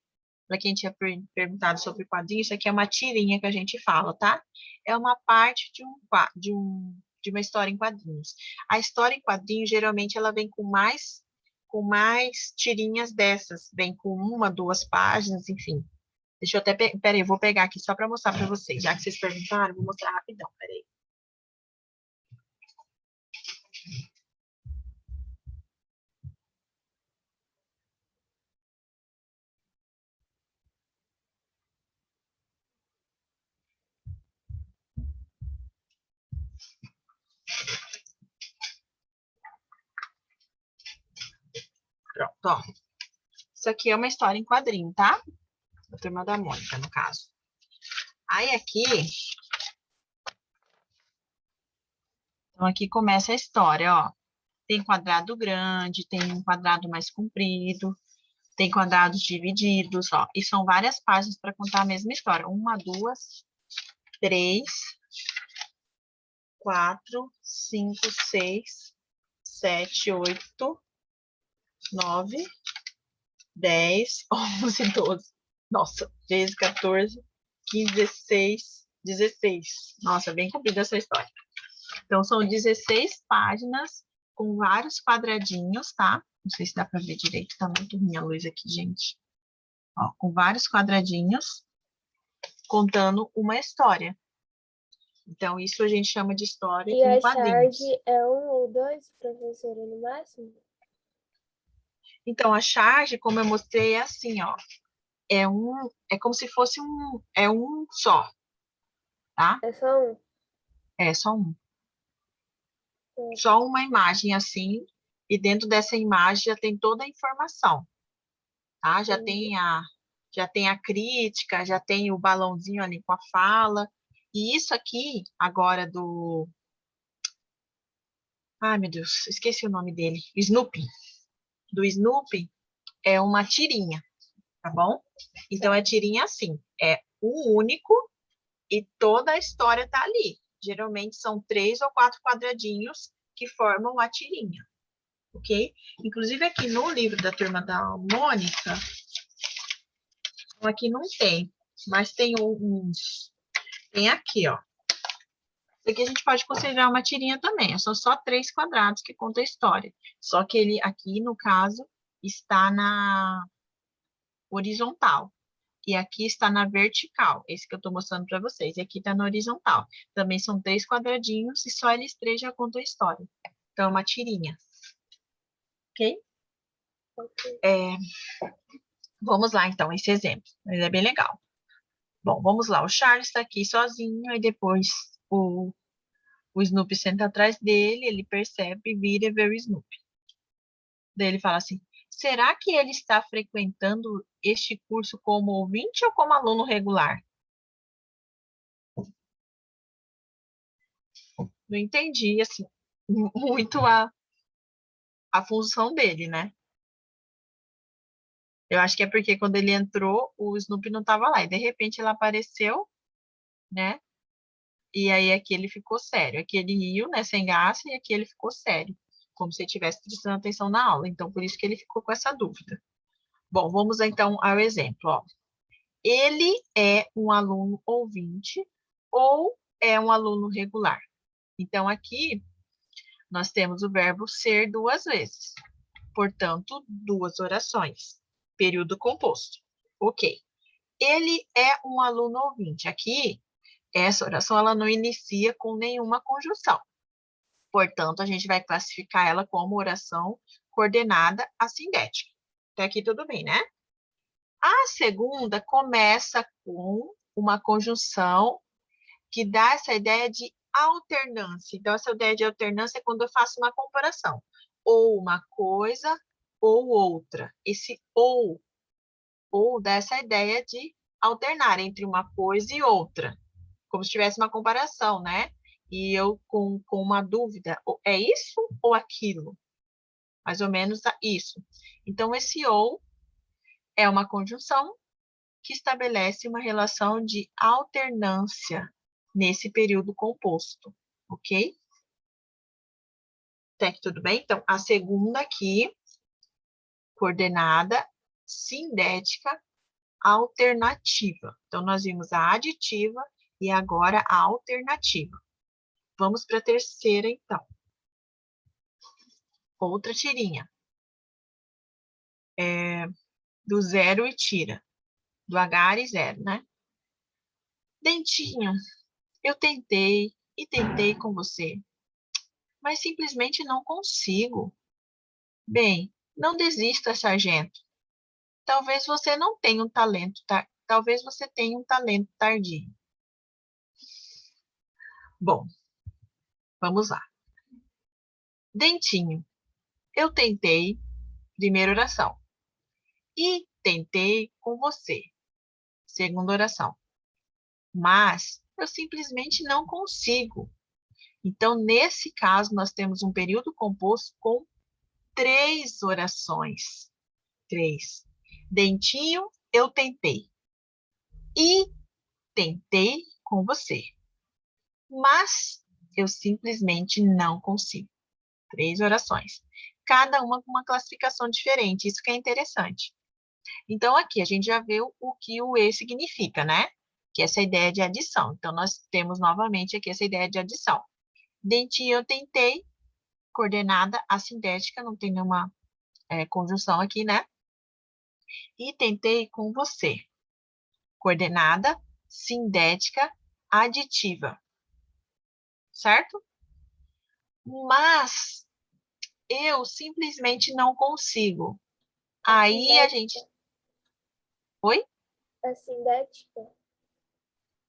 para quem tinha perguntado sobre quadrinho, isso aqui é uma tirinha que a gente fala, tá? É uma parte de uma história em quadrinhos. A história em quadrinhos, geralmente, ela vem com mais tirinhas dessas. Vem com 1, 2 páginas, enfim. Deixa eu até... Peraí, eu vou pegar aqui só para mostrar para vocês. Já que vocês perguntaram, eu vou mostrar rapidão, peraí. Pronto, ó. Isso aqui é uma história em quadrinho, tá? Da Turma da Mônica, no caso. Aí aqui... Então, aqui começa a história, ó. Tem quadrado grande, tem um quadrado mais comprido, tem quadrados divididos, ó. E são várias páginas para contar a mesma história. 1, 2, 3, 4, 5, 6, 7, 8, 9, 10, 11, 12. Nossa, 13, 14, 15, 16, 16. Nossa, bem comprida essa história. Então, são 16 páginas com vários quadradinhos, tá? Não sei se dá para ver direito, tá muito ruim a luz aqui, gente. Ó, com vários quadradinhos, contando uma história. Então, isso a gente chama de história E em a quadrinhos. charge é 1 ou 2, professora, no máximo? Então, a charge, como eu mostrei, é assim, ó. É como se fosse um só, tá? É só 1? É só um. Só uma imagem assim, e dentro dessa imagem já tem toda a informação, tá? Já tem a crítica, já tem o balãozinho ali com a fala. E isso aqui, agora ai, meu Deus, esqueci o nome dele. Snoopy. Do Snoopy, é uma tirinha, tá bom? Então, a tirinha assim, é um único e toda a história tá ali. Geralmente são 3 ou 4 quadradinhos que formam a tirinha, ok? Inclusive aqui no livro da turma da Mônica, aqui não tem, mas tem uns, tem aqui, ó. Isso aqui a gente pode considerar uma tirinha também, são só 3 quadrados que conta a história. Só que ele aqui, no caso, está na horizontal. E aqui está na vertical, esse que eu estou mostrando para vocês. E aqui está na horizontal. Também são 3 quadradinhos e só eles 3 já contam a história. Então, é uma tirinha. Ok? Vamos lá, então, esse exemplo. Ele é bem legal. Bom, vamos lá. O Charles está aqui sozinho, e depois o Snoopy senta atrás dele, ele percebe, vira e vê o Snoopy. Daí ele fala assim, será que ele está frequentando este curso como ouvinte ou como aluno regular? Não entendi, assim, muito a função dele, né? Eu acho que é porque quando ele entrou, o Snoopy não estava lá. E de repente ele apareceu, né? E aí aqui ele ficou sério. Aqui ele riu, né? Sem graça, e aqui ele ficou sério. Como se ele estivesse prestando atenção na aula. Então, por isso que ele ficou com essa dúvida. Bom, vamos então ao exemplo, ó. Ele é um aluno ouvinte ou é um aluno regular? Então, aqui nós temos o verbo ser 2 vezes. Portanto, 2 orações. Período composto. Ok. Ele é um aluno ouvinte. Aqui, essa oração ela não inicia com nenhuma conjunção. Portanto, a gente vai classificar ela como oração coordenada assindética. Até aqui tudo bem, né? A segunda começa com uma conjunção que dá essa ideia de alternância. Então, essa ideia de alternância é quando eu faço uma comparação. Ou uma coisa ou outra. Esse ou dá essa ideia de alternar entre uma coisa e outra. Como se tivesse uma comparação, né? E eu com uma dúvida, é isso ou aquilo? Mais ou menos isso. Então, esse ou é uma conjunção que estabelece uma relação de alternância nesse período composto, ok? Até que tudo bem? Então, a segunda aqui, coordenada sindética alternativa. Então, nós vimos a aditiva e agora a alternativa. Vamos para a terceira, então. Outra tirinha. Do zero e tira. Do H e zero, né? Dentinho, eu tentei e tentei com você, mas simplesmente não consigo. Bem, não desista, sargento. Talvez você não tenha um talento, talvez você tenha um talento tardio. Bom, vamos lá. Dentinho, eu tentei, primeira oração. E tentei com você, segunda oração. Mas eu simplesmente não consigo. Então, nesse caso, nós temos um período composto com 3 orações. 3. Dentinho, eu tentei. E tentei com você. Mas eu simplesmente não consigo. 3 orações. Cada uma com uma classificação diferente. Isso que é interessante. Então, aqui a gente já viu o que o E significa, né? Que é essa ideia de adição. Então, nós temos novamente aqui essa ideia de adição. Dentinho, eu tentei. Coordenada assindética, não tem nenhuma conjunção aqui, né? E tentei com você. Coordenada sindética aditiva. Certo? Mas eu simplesmente não consigo. Aí a gente... Oi? A sindética?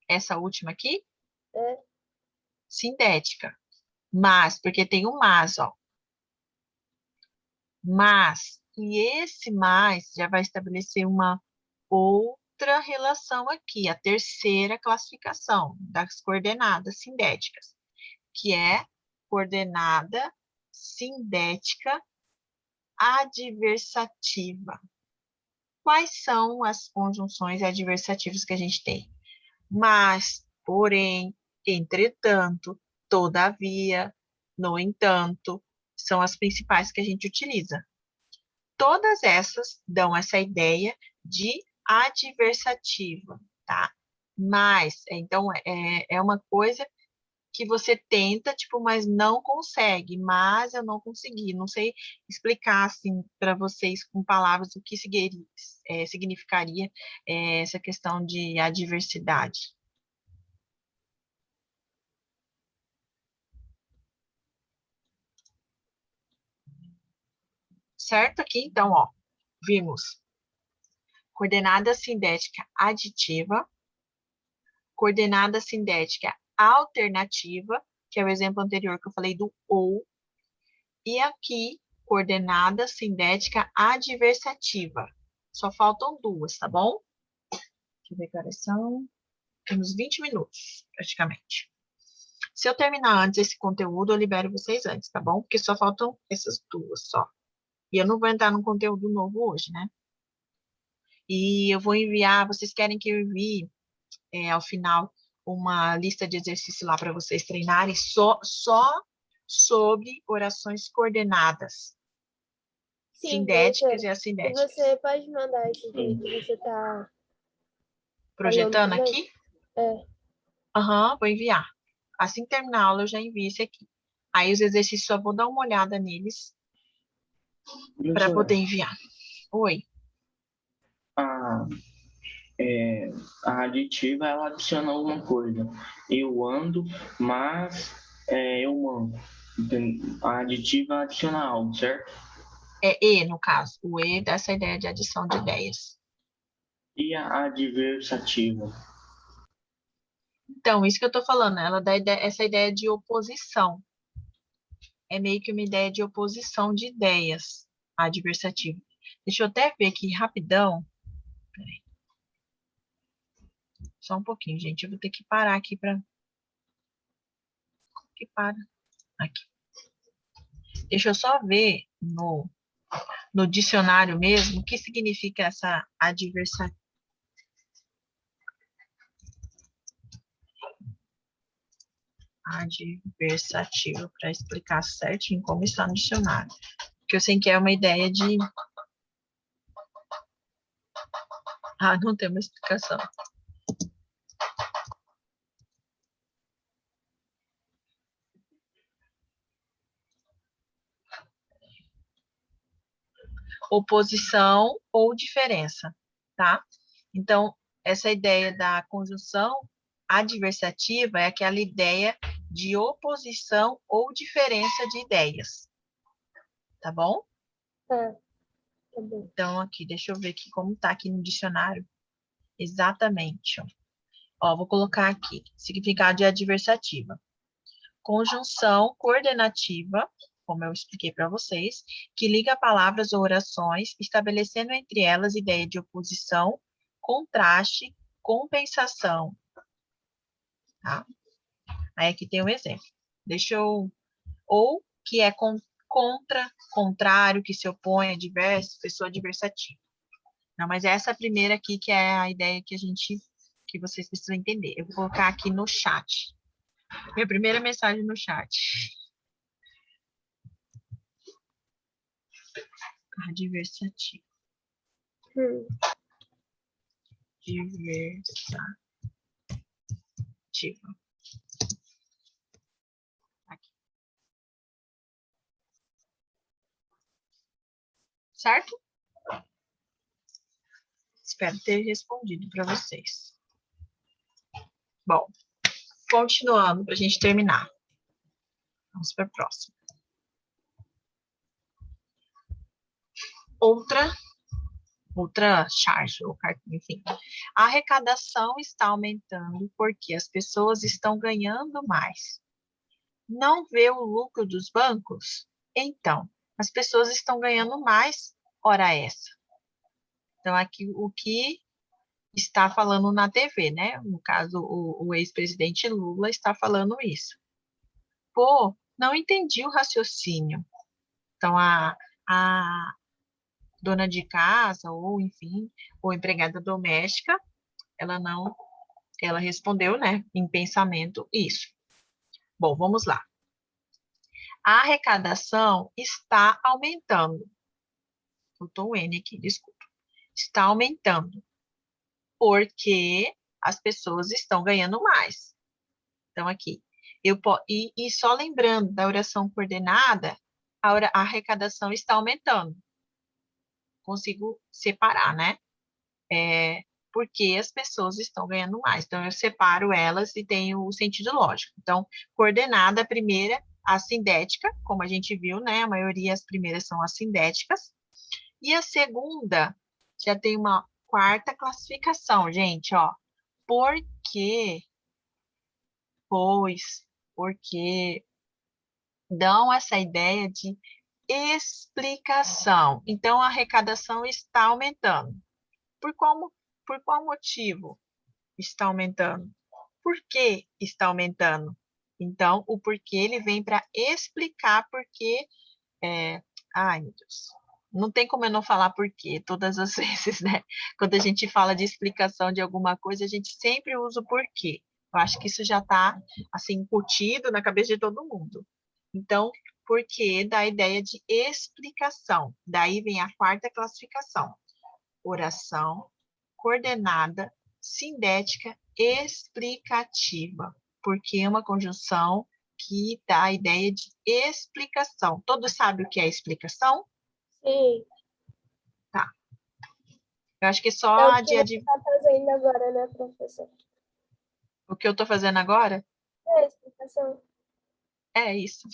Essa última aqui? É. Sindética. Mas, porque tem um mas, ó. Mas, e esse mais já vai estabelecer uma outra relação aqui, a terceira classificação das coordenadas sindéticas, que é coordenada sindética adversativa. Quais são as conjunções adversativas que a gente tem? Mas, porém, entretanto, todavia, no entanto, são as principais que a gente utiliza. Todas essas dão essa ideia de adversativa, tá? Mas, então, é uma coisa que você tenta, tipo, mas não consegue, mas eu não consegui, não sei explicar, assim, para vocês com palavras o que significaria essa questão de adversidade. Certo? Aqui, então, ó, vimos coordenada sindética aditiva, coordenada sindética alternativa, que é o exemplo anterior que eu falei do ou, e aqui, coordenada sindética adversativa. Só faltam duas, tá bom? Deixa eu ver que horas são. Temos 20 minutos, praticamente. Se eu terminar antes esse conteúdo, eu libero vocês antes, tá bom? Porque só faltam essas duas, só. E eu não vou entrar num conteúdo novo hoje, né? E eu vou enviar, vocês querem que eu envie, ao final, uma lista de exercícios lá para vocês treinarem só sobre orações coordenadas, Sim, sindéticas você, e e assindéticas. você pode mandar esse vídeo que você tá falando Projetando também? aqui? É. Aham, vou enviar. Assim que terminar a aula, eu já envio esse aqui. Aí os exercícios, só vou dar uma olhada neles para Professora, poder enviar. Oi. a, a aditiva, ela adiciona alguma coisa. Eu ando, mas eu mando. A aditiva adiciona algo, certo? É E, no caso. O E dessa ideia de adição de ideias. E a adversativa? Então, isso que eu estou falando, ela dá essa ideia de oposição. É meio que uma ideia de oposição de ideias, adversativa. Deixa eu até ver aqui rapidão. Peraí. Só um pouquinho, gente. Eu vou ter que parar aqui para... que para? Aqui. Deixa eu só ver no dicionário mesmo o que significa essa adversativa. Adversativo, para explicar certinho como está no dicionário. Porque eu sei que é uma ideia de... Ah, não tem uma explicação. Oposição ou diferença, tá? Então, essa ideia da conjunção adversativa é aquela ideia de oposição ou diferença de ideias, tá bom? Tá bom. Então, aqui, deixa eu ver aqui como tá aqui no dicionário. Exatamente, ó. Ó, vou colocar aqui, significado de adversativa. Conjunção coordenativa, como eu expliquei para vocês, que liga palavras ou orações, estabelecendo entre elas ideia de oposição, contraste, compensação. Tá? Aí aqui tem um exemplo. Ou que é contra, contrário, que se opõe, adverso, pessoa adversativa. Não, mas essa primeira aqui que é a ideia que vocês precisam entender. Eu vou colocar aqui no chat. Minha primeira mensagem no chat. Adversativa. Adversativa. Aqui. Certo? Espero ter respondido para vocês. Bom, continuando para a gente terminar. Vamos para a próxima. Outra charge, ou cartão, enfim. A arrecadação está aumentando porque as pessoas estão ganhando mais. Não vê o lucro dos bancos? Então, as pessoas estão ganhando mais, hora essa. Então, aqui o que está falando na TV, né? No caso, o ex-presidente Lula está falando isso. Pô, não entendi o raciocínio. Então, dona de casa, ou enfim, ou empregada doméstica, ela respondeu, né, em pensamento, isso. Bom, vamos lá. A arrecadação está aumentando. Faltou o N aqui, desculpa. Está aumentando, porque as pessoas estão ganhando mais. Então, aqui, e só lembrando da oração coordenada, a arrecadação está aumentando. Consigo separar, né? Porque as pessoas estão ganhando mais. Então, eu separo elas e tenho o sentido lógico. Então, coordenada, a primeira, assindética, como a gente viu, né? A maioria, as primeiras são assindéticas. E a segunda, já tem uma quarta classificação, gente, ó. Por quê? Pois, porque dão essa ideia de explicação. Então, a arrecadação está aumentando. Por qual motivo está aumentando? Por que está aumentando? Então, o porquê ele vem para explicar porque. Ai, meu Deus. Não tem como eu não falar porquê todas as vezes, né? Quando a gente fala de explicação de alguma coisa, a gente sempre usa o porquê. Eu acho que isso já está, assim, incutido na cabeça de todo mundo. Então, porquê dá a ideia de explicação. Daí vem a quarta classificação. Oração coordenada, sindética, explicativa. Porque é uma conjunção que dá a ideia de explicação. Todos sabem o que é explicação? Sim. Tá. Eu acho que É só o a que você está fazendo agora, né, professor? o que eu estou fazendo agora É, explicação. é isso.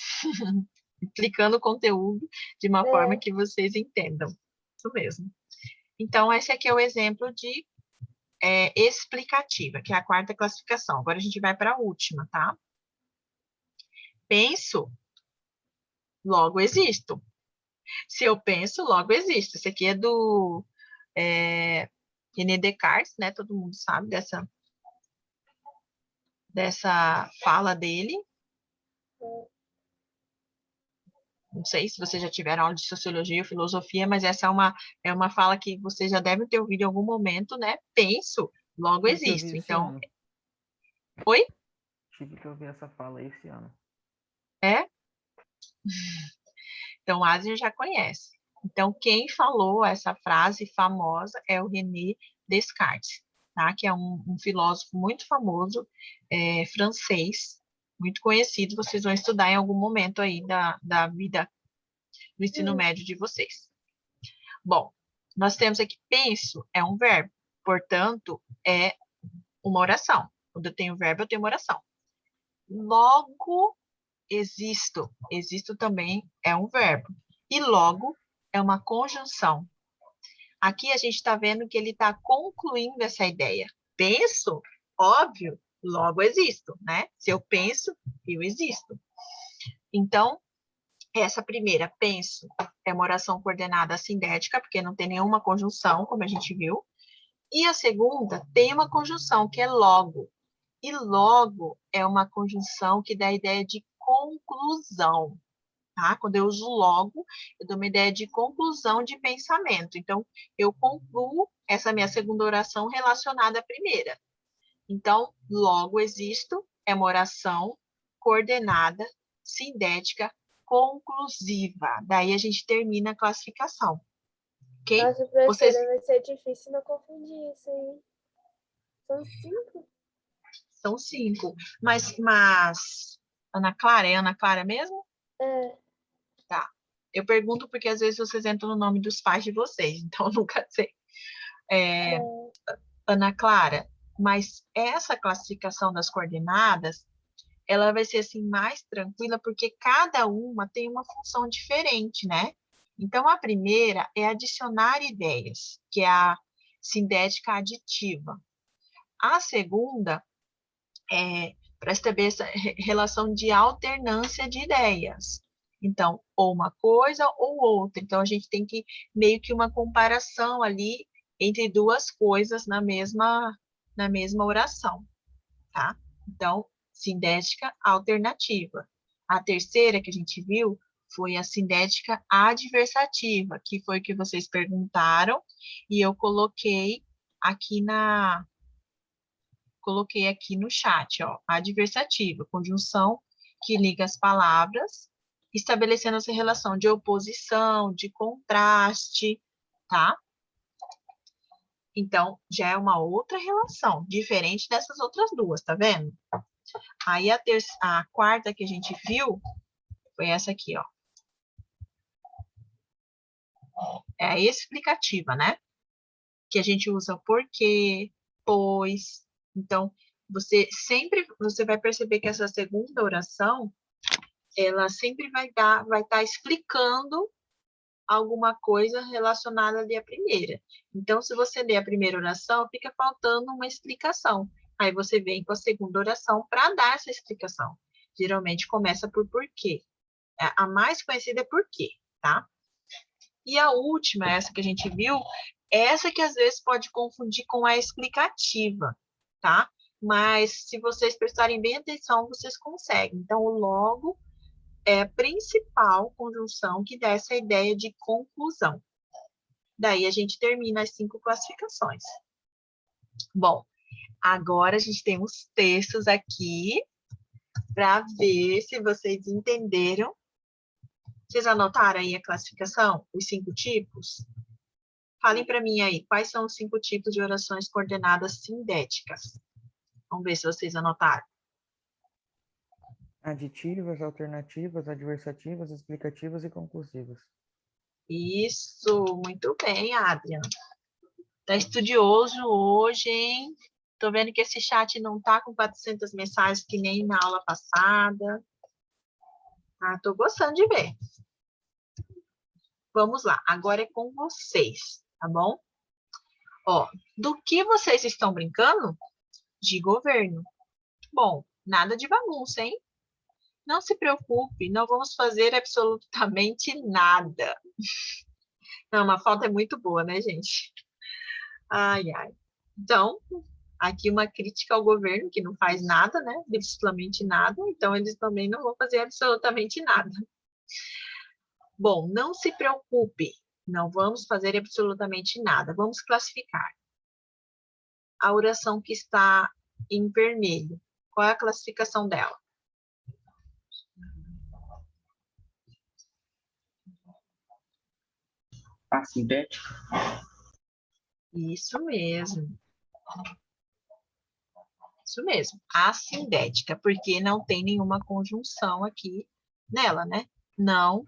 Explicando o conteúdo de uma forma que vocês entendam. Isso mesmo. Então, esse aqui é o exemplo de explicativa, que é a quarta classificação. Agora a gente vai para a última, tá? Penso, logo existo. Se eu penso, logo existo. Esse aqui é do René Descartes, né? Todo mundo sabe dessa fala dele. Não sei se vocês já tiveram aula de sociologia ou filosofia, mas essa é uma fala que vocês já devem ter ouvido em algum momento, né? Penso, logo Tive que ouvir existo. esse Então, ano. oi? Tive que ouvir essa fala esse ano. É? Então, Asia já conhece. Então, quem falou essa frase famosa é o René Descartes, tá? Que é um filósofo muito famoso, francês, muito conhecido. Vocês vão estudar em algum momento aí da vida do ensino médio de vocês. Bom, nós temos aqui penso, é um verbo, portanto, é uma oração. Quando eu tenho verbo, eu tenho uma oração. Logo, existo. Existo também é um verbo. E logo é uma conjunção. Aqui a gente está vendo que ele está concluindo essa ideia. Penso, óbvio, logo existo, né? Se eu penso, eu existo. Então, essa primeira, penso, é uma oração coordenada assindética, porque não tem nenhuma conjunção, como a gente viu. E a segunda tem uma conjunção, que é logo. E logo é uma conjunção que dá a ideia de conclusão, tá? Quando eu uso logo, eu dou uma ideia de conclusão de pensamento. Então, eu concluo essa minha segunda oração relacionada à primeira. Então, logo existo é uma oração coordenada, sindética, conclusiva. Daí a gente termina a classificação. Ok? Nossa, professora, Vocês vai ser difícil não confundir isso aí. São 5? são 5. Mas Ana Clara, é Ana Clara mesmo? É. Tá. Eu pergunto porque às vezes vocês entram no nome dos pais de vocês, então eu nunca sei. Ana Clara, mas essa classificação das coordenadas, ela vai ser assim mais tranquila porque cada uma tem uma função diferente, né? Então a primeira é adicionar ideias, que é a sindética aditiva. A segunda é para estabelecer relação de alternância de ideias. Então, ou uma coisa ou outra. Então, a gente tem que meio que uma comparação ali entre duas coisas na mesma oração, tá? Então, sindética alternativa. A terceira que a gente viu Foi a sindética adversativa, que foi o que vocês perguntaram, e eu coloquei aqui no chat, ó, adversativa, conjunção que liga as palavras, estabelecendo essa relação de oposição, de contraste, tá? Então, já é uma outra relação, diferente dessas outras duas, tá vendo? Aí a quarta que a gente viu foi essa aqui, ó. É a explicativa, né? Que a gente usa porque, pois. Então, você vai perceber que essa segunda oração, ela sempre vai estar explicando alguma coisa relacionada ali à primeira. Então, se você ler a primeira oração, fica faltando uma explicação. Aí você vem com a segunda oração para dar essa explicação. Geralmente começa por porquê. A mais conhecida é porquê, tá? E a última, essa que a gente viu, essa que às vezes pode confundir com a explicativa, tá? Mas se vocês prestarem bem atenção, vocês conseguem. Então, o logo é a principal conjunção que dá essa ideia de conclusão. Daí a gente termina as 5 classificações. Bom, agora a gente tem os textos aqui para ver se vocês entenderam. Vocês anotaram aí a classificação, os 5 tipos? Falem para mim aí, quais são os 5 tipos de orações coordenadas sindéticas? Vamos ver se vocês anotaram. Aditivas, alternativas, adversativas, explicativas e conclusivas. Isso, muito bem, Adriana. Tá estudioso hoje, hein? Tô vendo que esse chat não tá com 400 mensagens que nem na aula passada. Ah, tô gostando de ver. Vamos lá, agora é com vocês, tá bom? Ó, do que vocês estão brincando? De governo. Bom, nada de bagunça, hein? Não se preocupe, não vamos fazer absolutamente nada. Não, uma falta é muito boa, né, gente? Ai, ai. Então, aqui uma crítica ao governo, que não faz nada, né? Absolutamente nada. Então, eles também não vão fazer absolutamente nada. Bom, não se preocupe. Não vamos fazer absolutamente nada. Vamos classificar. A oração que está em vermelho. Qual é a classificação dela? Assindética. Isso mesmo. Isso mesmo. Assindética, porque não tem nenhuma conjunção aqui nela, né? Não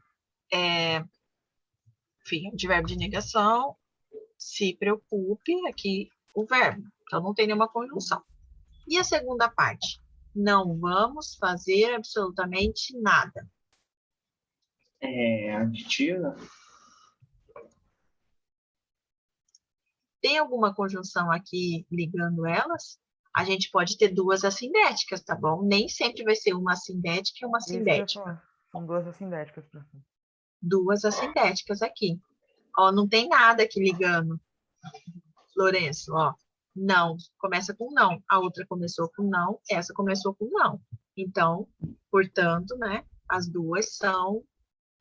enfim, de verbo de negação, se preocupe, aqui o verbo. Então, não tem nenhuma conjunção. E a segunda parte? Não vamos fazer absolutamente nada. É aditiva. Tem alguma conjunção aqui ligando elas? A gente pode ter duas assindéticas, tá bom? Nem sempre vai ser uma assindética e uma Isso que eu ia sindética. falar. São duas assindéticas, professor. Duas assindéticas aqui. Ó, não tem nada aqui ligando. Lourenço, ó. Não, começa com não. A outra começou com não, essa começou com não. Então, portanto, né, as duas são...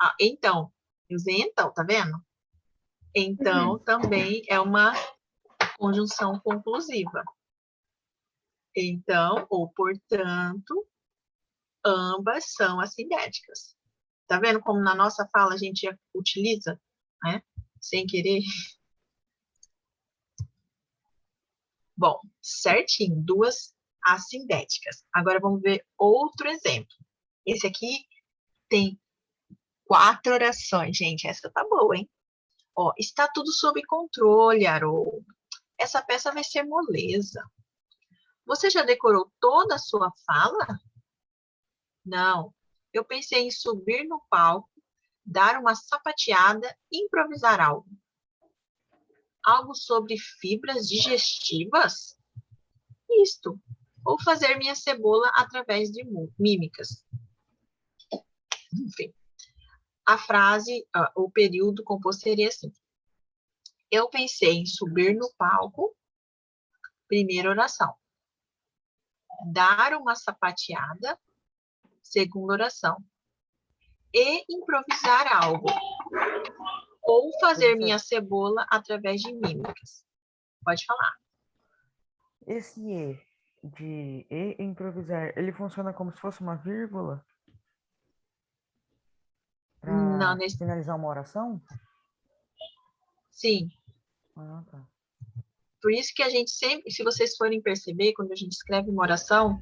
Ah, então, eu usei então, tá vendo? Então, também é uma conjunção conclusiva. Então, ou portanto, ambas são assindéticas. Tá vendo como na nossa fala a gente utiliza, né? Sem querer. Bom, certinho, duas assindéticas. Agora vamos ver outro exemplo. Esse aqui tem 4 orações, gente. Essa tá boa, hein? Ó, está tudo sob controle, Haroldo. Essa peça vai ser moleza. Você já decorou toda a sua fala? Não. Eu pensei em subir no palco, dar uma sapateada e improvisar algo. Algo sobre fibras digestivas? Isto. Ou fazer minha cebola através de mímicas. Enfim. A frase, o período composto seria assim. Eu pensei em subir no palco, primeira oração. Dar uma sapateada, segunda oração. e improvisar algo. Ou fazer Professor. minha cebola através de mímicas. Pode falar. Esse E de E improvisar, ele funciona como se fosse uma vírgula? Não, Para finalizar uma oração? Sim. Ah, tá. Por isso que a gente sempre, se vocês forem perceber, quando a gente escreve uma oração,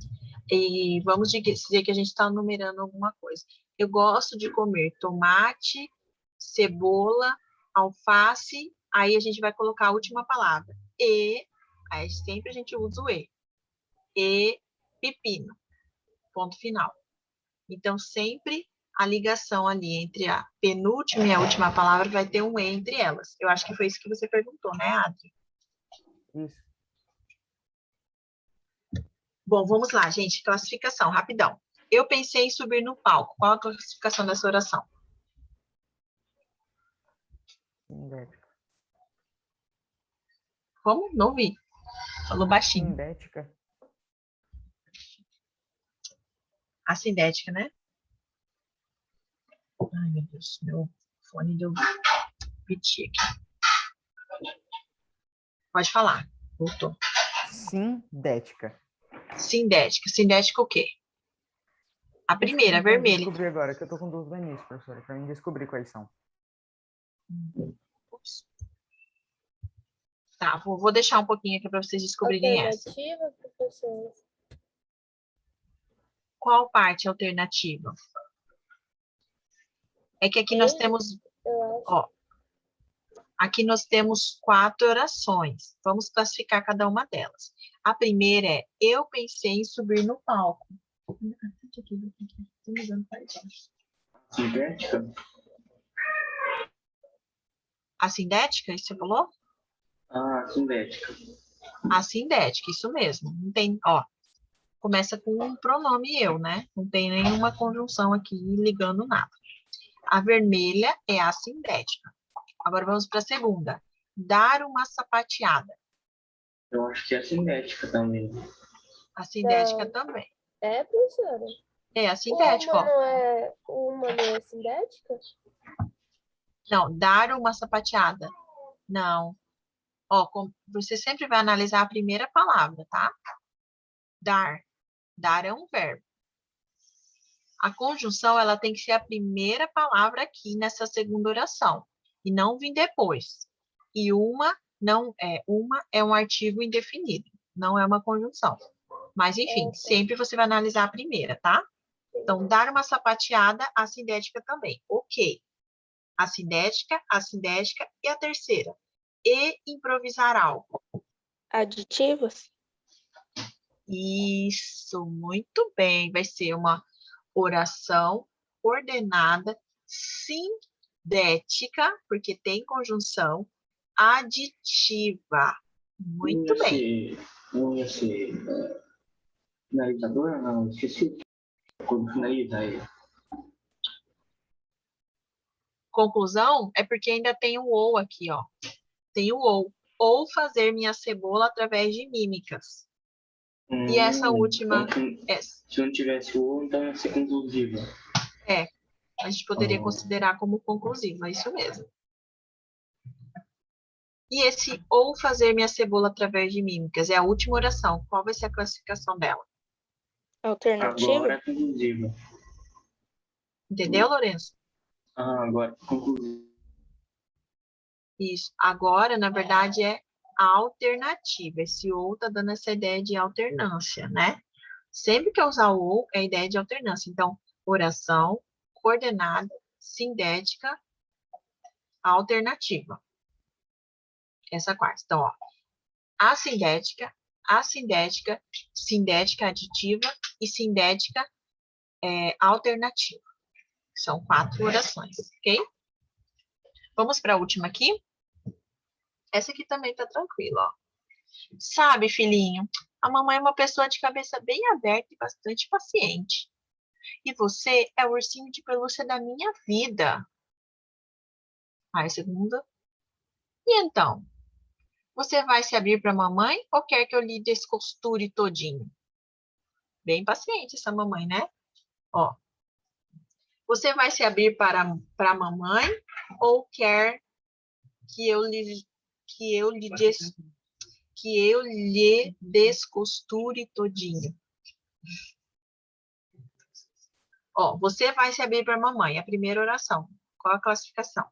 e vamos dizer que a gente está numerando alguma coisa. Eu gosto de comer tomate, cebola, alface, aí a gente vai colocar a última palavra. E, aí sempre a gente usa o E. E pepino. Ponto final. Então, sempre a ligação ali entre a penúltima e a última palavra vai ter um E entre elas. Eu acho que foi isso que você perguntou, né, Adri? Isso. Bom, vamos lá, gente. Classificação, rapidão. Eu pensei em subir no palco. Qual a classificação dessa oração? Sindética. Como? Não vi. Falou baixinho. Sindética. Assindética, né? Ai, meu Deus. Meu fone deu piti aqui. Pode falar. Voltou. Sindética. Sindética. Sindética o quê? A primeira, Deixa eu vermelha. descobrir agora, que eu tô com dúvida nisso, professora, para mim descobrir quais são. Ups. Tá, vou deixar um pouquinho aqui para vocês descobrirem essa. Alternativa, professor? Qual parte alternativa? É que aqui nós temos, Eu acho. ó, aqui nós temos 4 orações. Vamos classificar cada uma delas. A primeira é, eu pensei em subir no palco. Sintética? A sindética, isso você falou? Ah, sintética. A sindética, isso mesmo. Não tem, ó, começa com um pronome eu, né? Não tem nenhuma conjunção aqui ligando nada. A vermelha é a sindética. Agora vamos para a segunda. Dar uma sapateada. Eu acho que é sintética também. A sindética Não. também. É, professora? É a sindética, ó. Uma não é sintética? Não, dar uma sapateada. Não. Ó, você sempre vai analisar a primeira palavra, tá? Dar. Dar é um verbo. A conjunção, ela tem que ser a primeira palavra aqui nessa segunda oração. E não vir depois. E uma é um artigo indefinido. Não é uma conjunção. Mas, enfim, sempre você vai analisar a primeira, tá? Então, dar uma sapateada, a sindética também. Ok. A sindética e a terceira. E improvisar algo. Aditivos? Isso, muito bem. Vai ser uma oração ordenada, sindética, porque tem conjunção, aditiva. Muito bem. Não ia ser finalizador? Não, esqueci. Quando finaliza aí. Conclusão é porque ainda tem o ou aqui, ó. Tem o ou. Ou fazer minha cebola através de mímicas. E essa última... Então, se não tivesse o ou, então ia ser conclusiva. É, a gente poderia considerar como conclusiva, é isso mesmo. E esse ou fazer minha cebola através de mímicas é a última oração. Qual vai ser a classificação dela? Alternativa? Agora é conclusiva. Entendeu, Lourenço? Agora é conclusiva. Isso. Agora, na verdade, é alternativa. Esse ou está dando essa ideia de alternância, né? Sempre que eu usar o ou, é a ideia de alternância. Então, oração, coordenada, sindética, alternativa. Essa quarta. Então, ó, assindética, sindética aditiva e sindética alternativa. São 4 orações, ok? Vamos para a última aqui. Essa aqui também tá tranquila, ó. Sabe, filhinho, a mamãe é uma pessoa de cabeça bem aberta e bastante paciente. E você é o ursinho de pelúcia da minha vida. Aí, segunda. E então? Você vai se abrir para a mamãe ou quer que eu lhe descosture todinho? Bem paciente essa mamãe, né? Ó. Você vai se abrir para a mamãe ou quer que eu lhe descosture todinho? Ó, você vai se abrir para a mamãe, a primeira oração. Qual a classificação?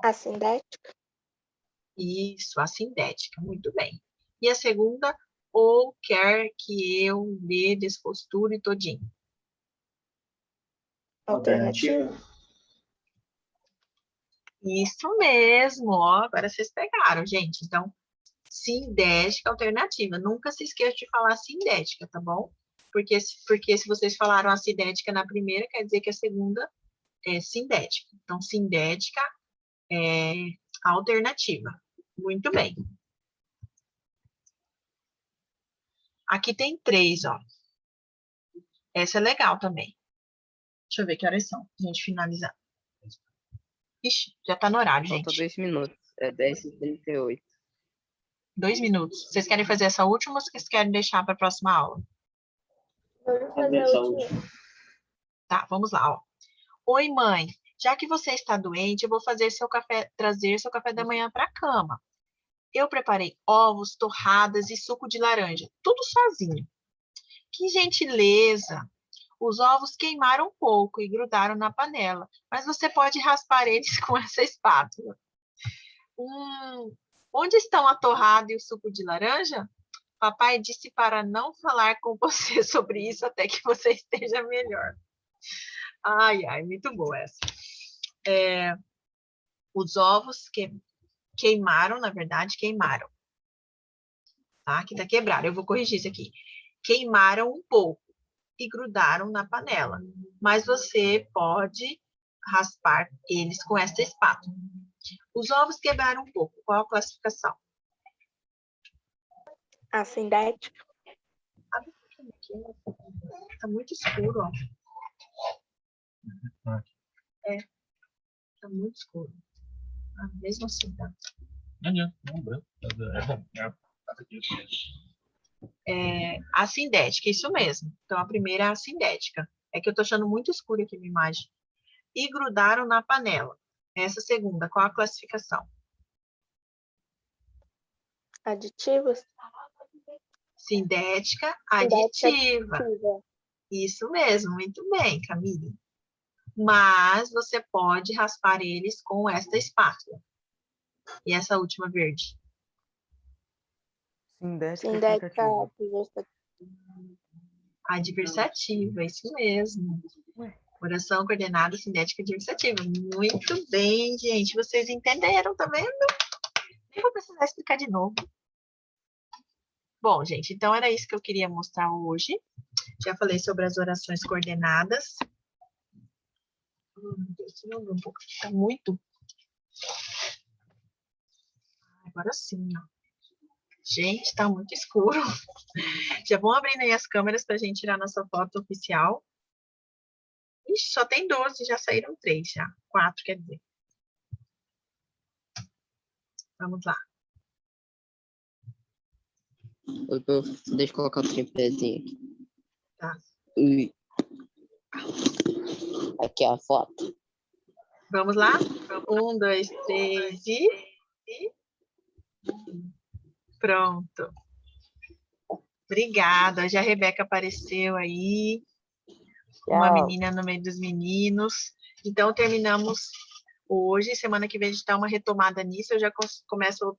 Assindética. Isso, assindética, muito bem. E a segunda, ou quer que eu lhe descosture todinho? Alternativa. Isso mesmo, ó, agora vocês pegaram, gente. Então, sindética, alternativa. Nunca se esqueça de falar sindética, tá bom? Porque se vocês falaram assindética na primeira, quer dizer que a segunda é sindética. Então, sindética é alternativa. Muito bem. Aqui tem 3, ó. Essa é legal também. Deixa eu ver que horas são, pra gente finalizar. Ixi, já tá no horário, Falta gente. 2 minutos. É 10h38. 2 minutos. Vocês querem fazer essa última ou vocês querem deixar para a próxima aula? Vamos Fazer fazer a essa última. última. Tá, vamos lá, ó. Oi, mãe. Já que você está doente, eu vou trazer seu café da manhã para a cama. Eu preparei ovos, torradas e suco de laranja, tudo sozinho. Que gentileza! Os ovos queimaram um pouco e grudaram na panela, mas você pode raspar eles com essa espátula. Onde estão a torrada e o suco de laranja? Papai disse para não falar com você sobre isso até que você esteja melhor. Ai, ai, muito boa essa. Os ovos queimaram, na verdade, queimaram. Tá? Aqui tá quebrado, eu vou corrigir isso aqui. Queimaram um pouco e grudaram na panela. Mas você pode raspar eles com essa espátula. Os ovos quebraram um pouco. Qual a classificação? Assindética. Tá muito escuro, ó. Tá muito escuro. Ah, mesmo assim, tá? Assindética, isso mesmo. Então, a primeira é a assindética. É que eu tô achando muito escuro aqui a minha imagem. E grudaram na panela. Essa segunda, qual a classificação? Aditivos. Sindética, Sindética aditiva. aditiva. Isso mesmo, muito bem, Camille. Mas você pode raspar eles com esta espátula. E essa última verde? Sindética Sindética explicativa. Adversativa, isso mesmo. Ué. Oração coordenada sindética adversativa. Muito bem, gente. Vocês entenderam, tá vendo? Nem vou precisar explicar de novo. Bom, gente, então era isso que eu queria mostrar hoje. Já falei sobre as orações coordenadas. Deixa eu ver um pouco. Tá muito. Agora sim, ó. Gente, tá muito escuro. Já vão abrindo aí as câmeras pra gente tirar nossa foto oficial. Ixi, só tem 12, já saíram 3 já. 4, quer dizer. Vamos lá. Oi, prof. Deixa eu colocar o tripézinho aqui. Tá. Ui. Aqui a foto. Vamos lá? 1, 2, 3 e... Pronto. Obrigada. Hoje a Rebeca apareceu aí. Uma Tchau. menina no meio dos meninos. Então, terminamos hoje. Semana que vem a gente dá uma retomada nisso. Eu já começo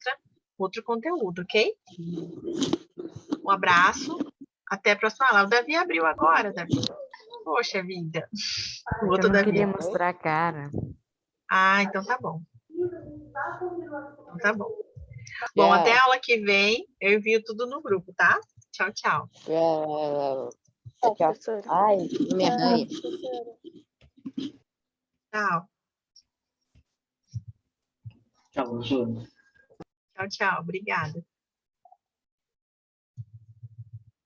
outro conteúdo, ok? Um abraço. Até a próxima aula. O Davi abriu agora, Davi. Poxa vida. O Eu outro não Davi. queria mostrar a cara. Ah, então tá bom. Então tá bom. Bom, até a aula que vem, eu envio tudo no grupo, tá? Tchau, tchau. Tchau. Professora. Ai, me arranha. Professora. Tchau. Tchau, professor. Tchau, tchau. Obrigada.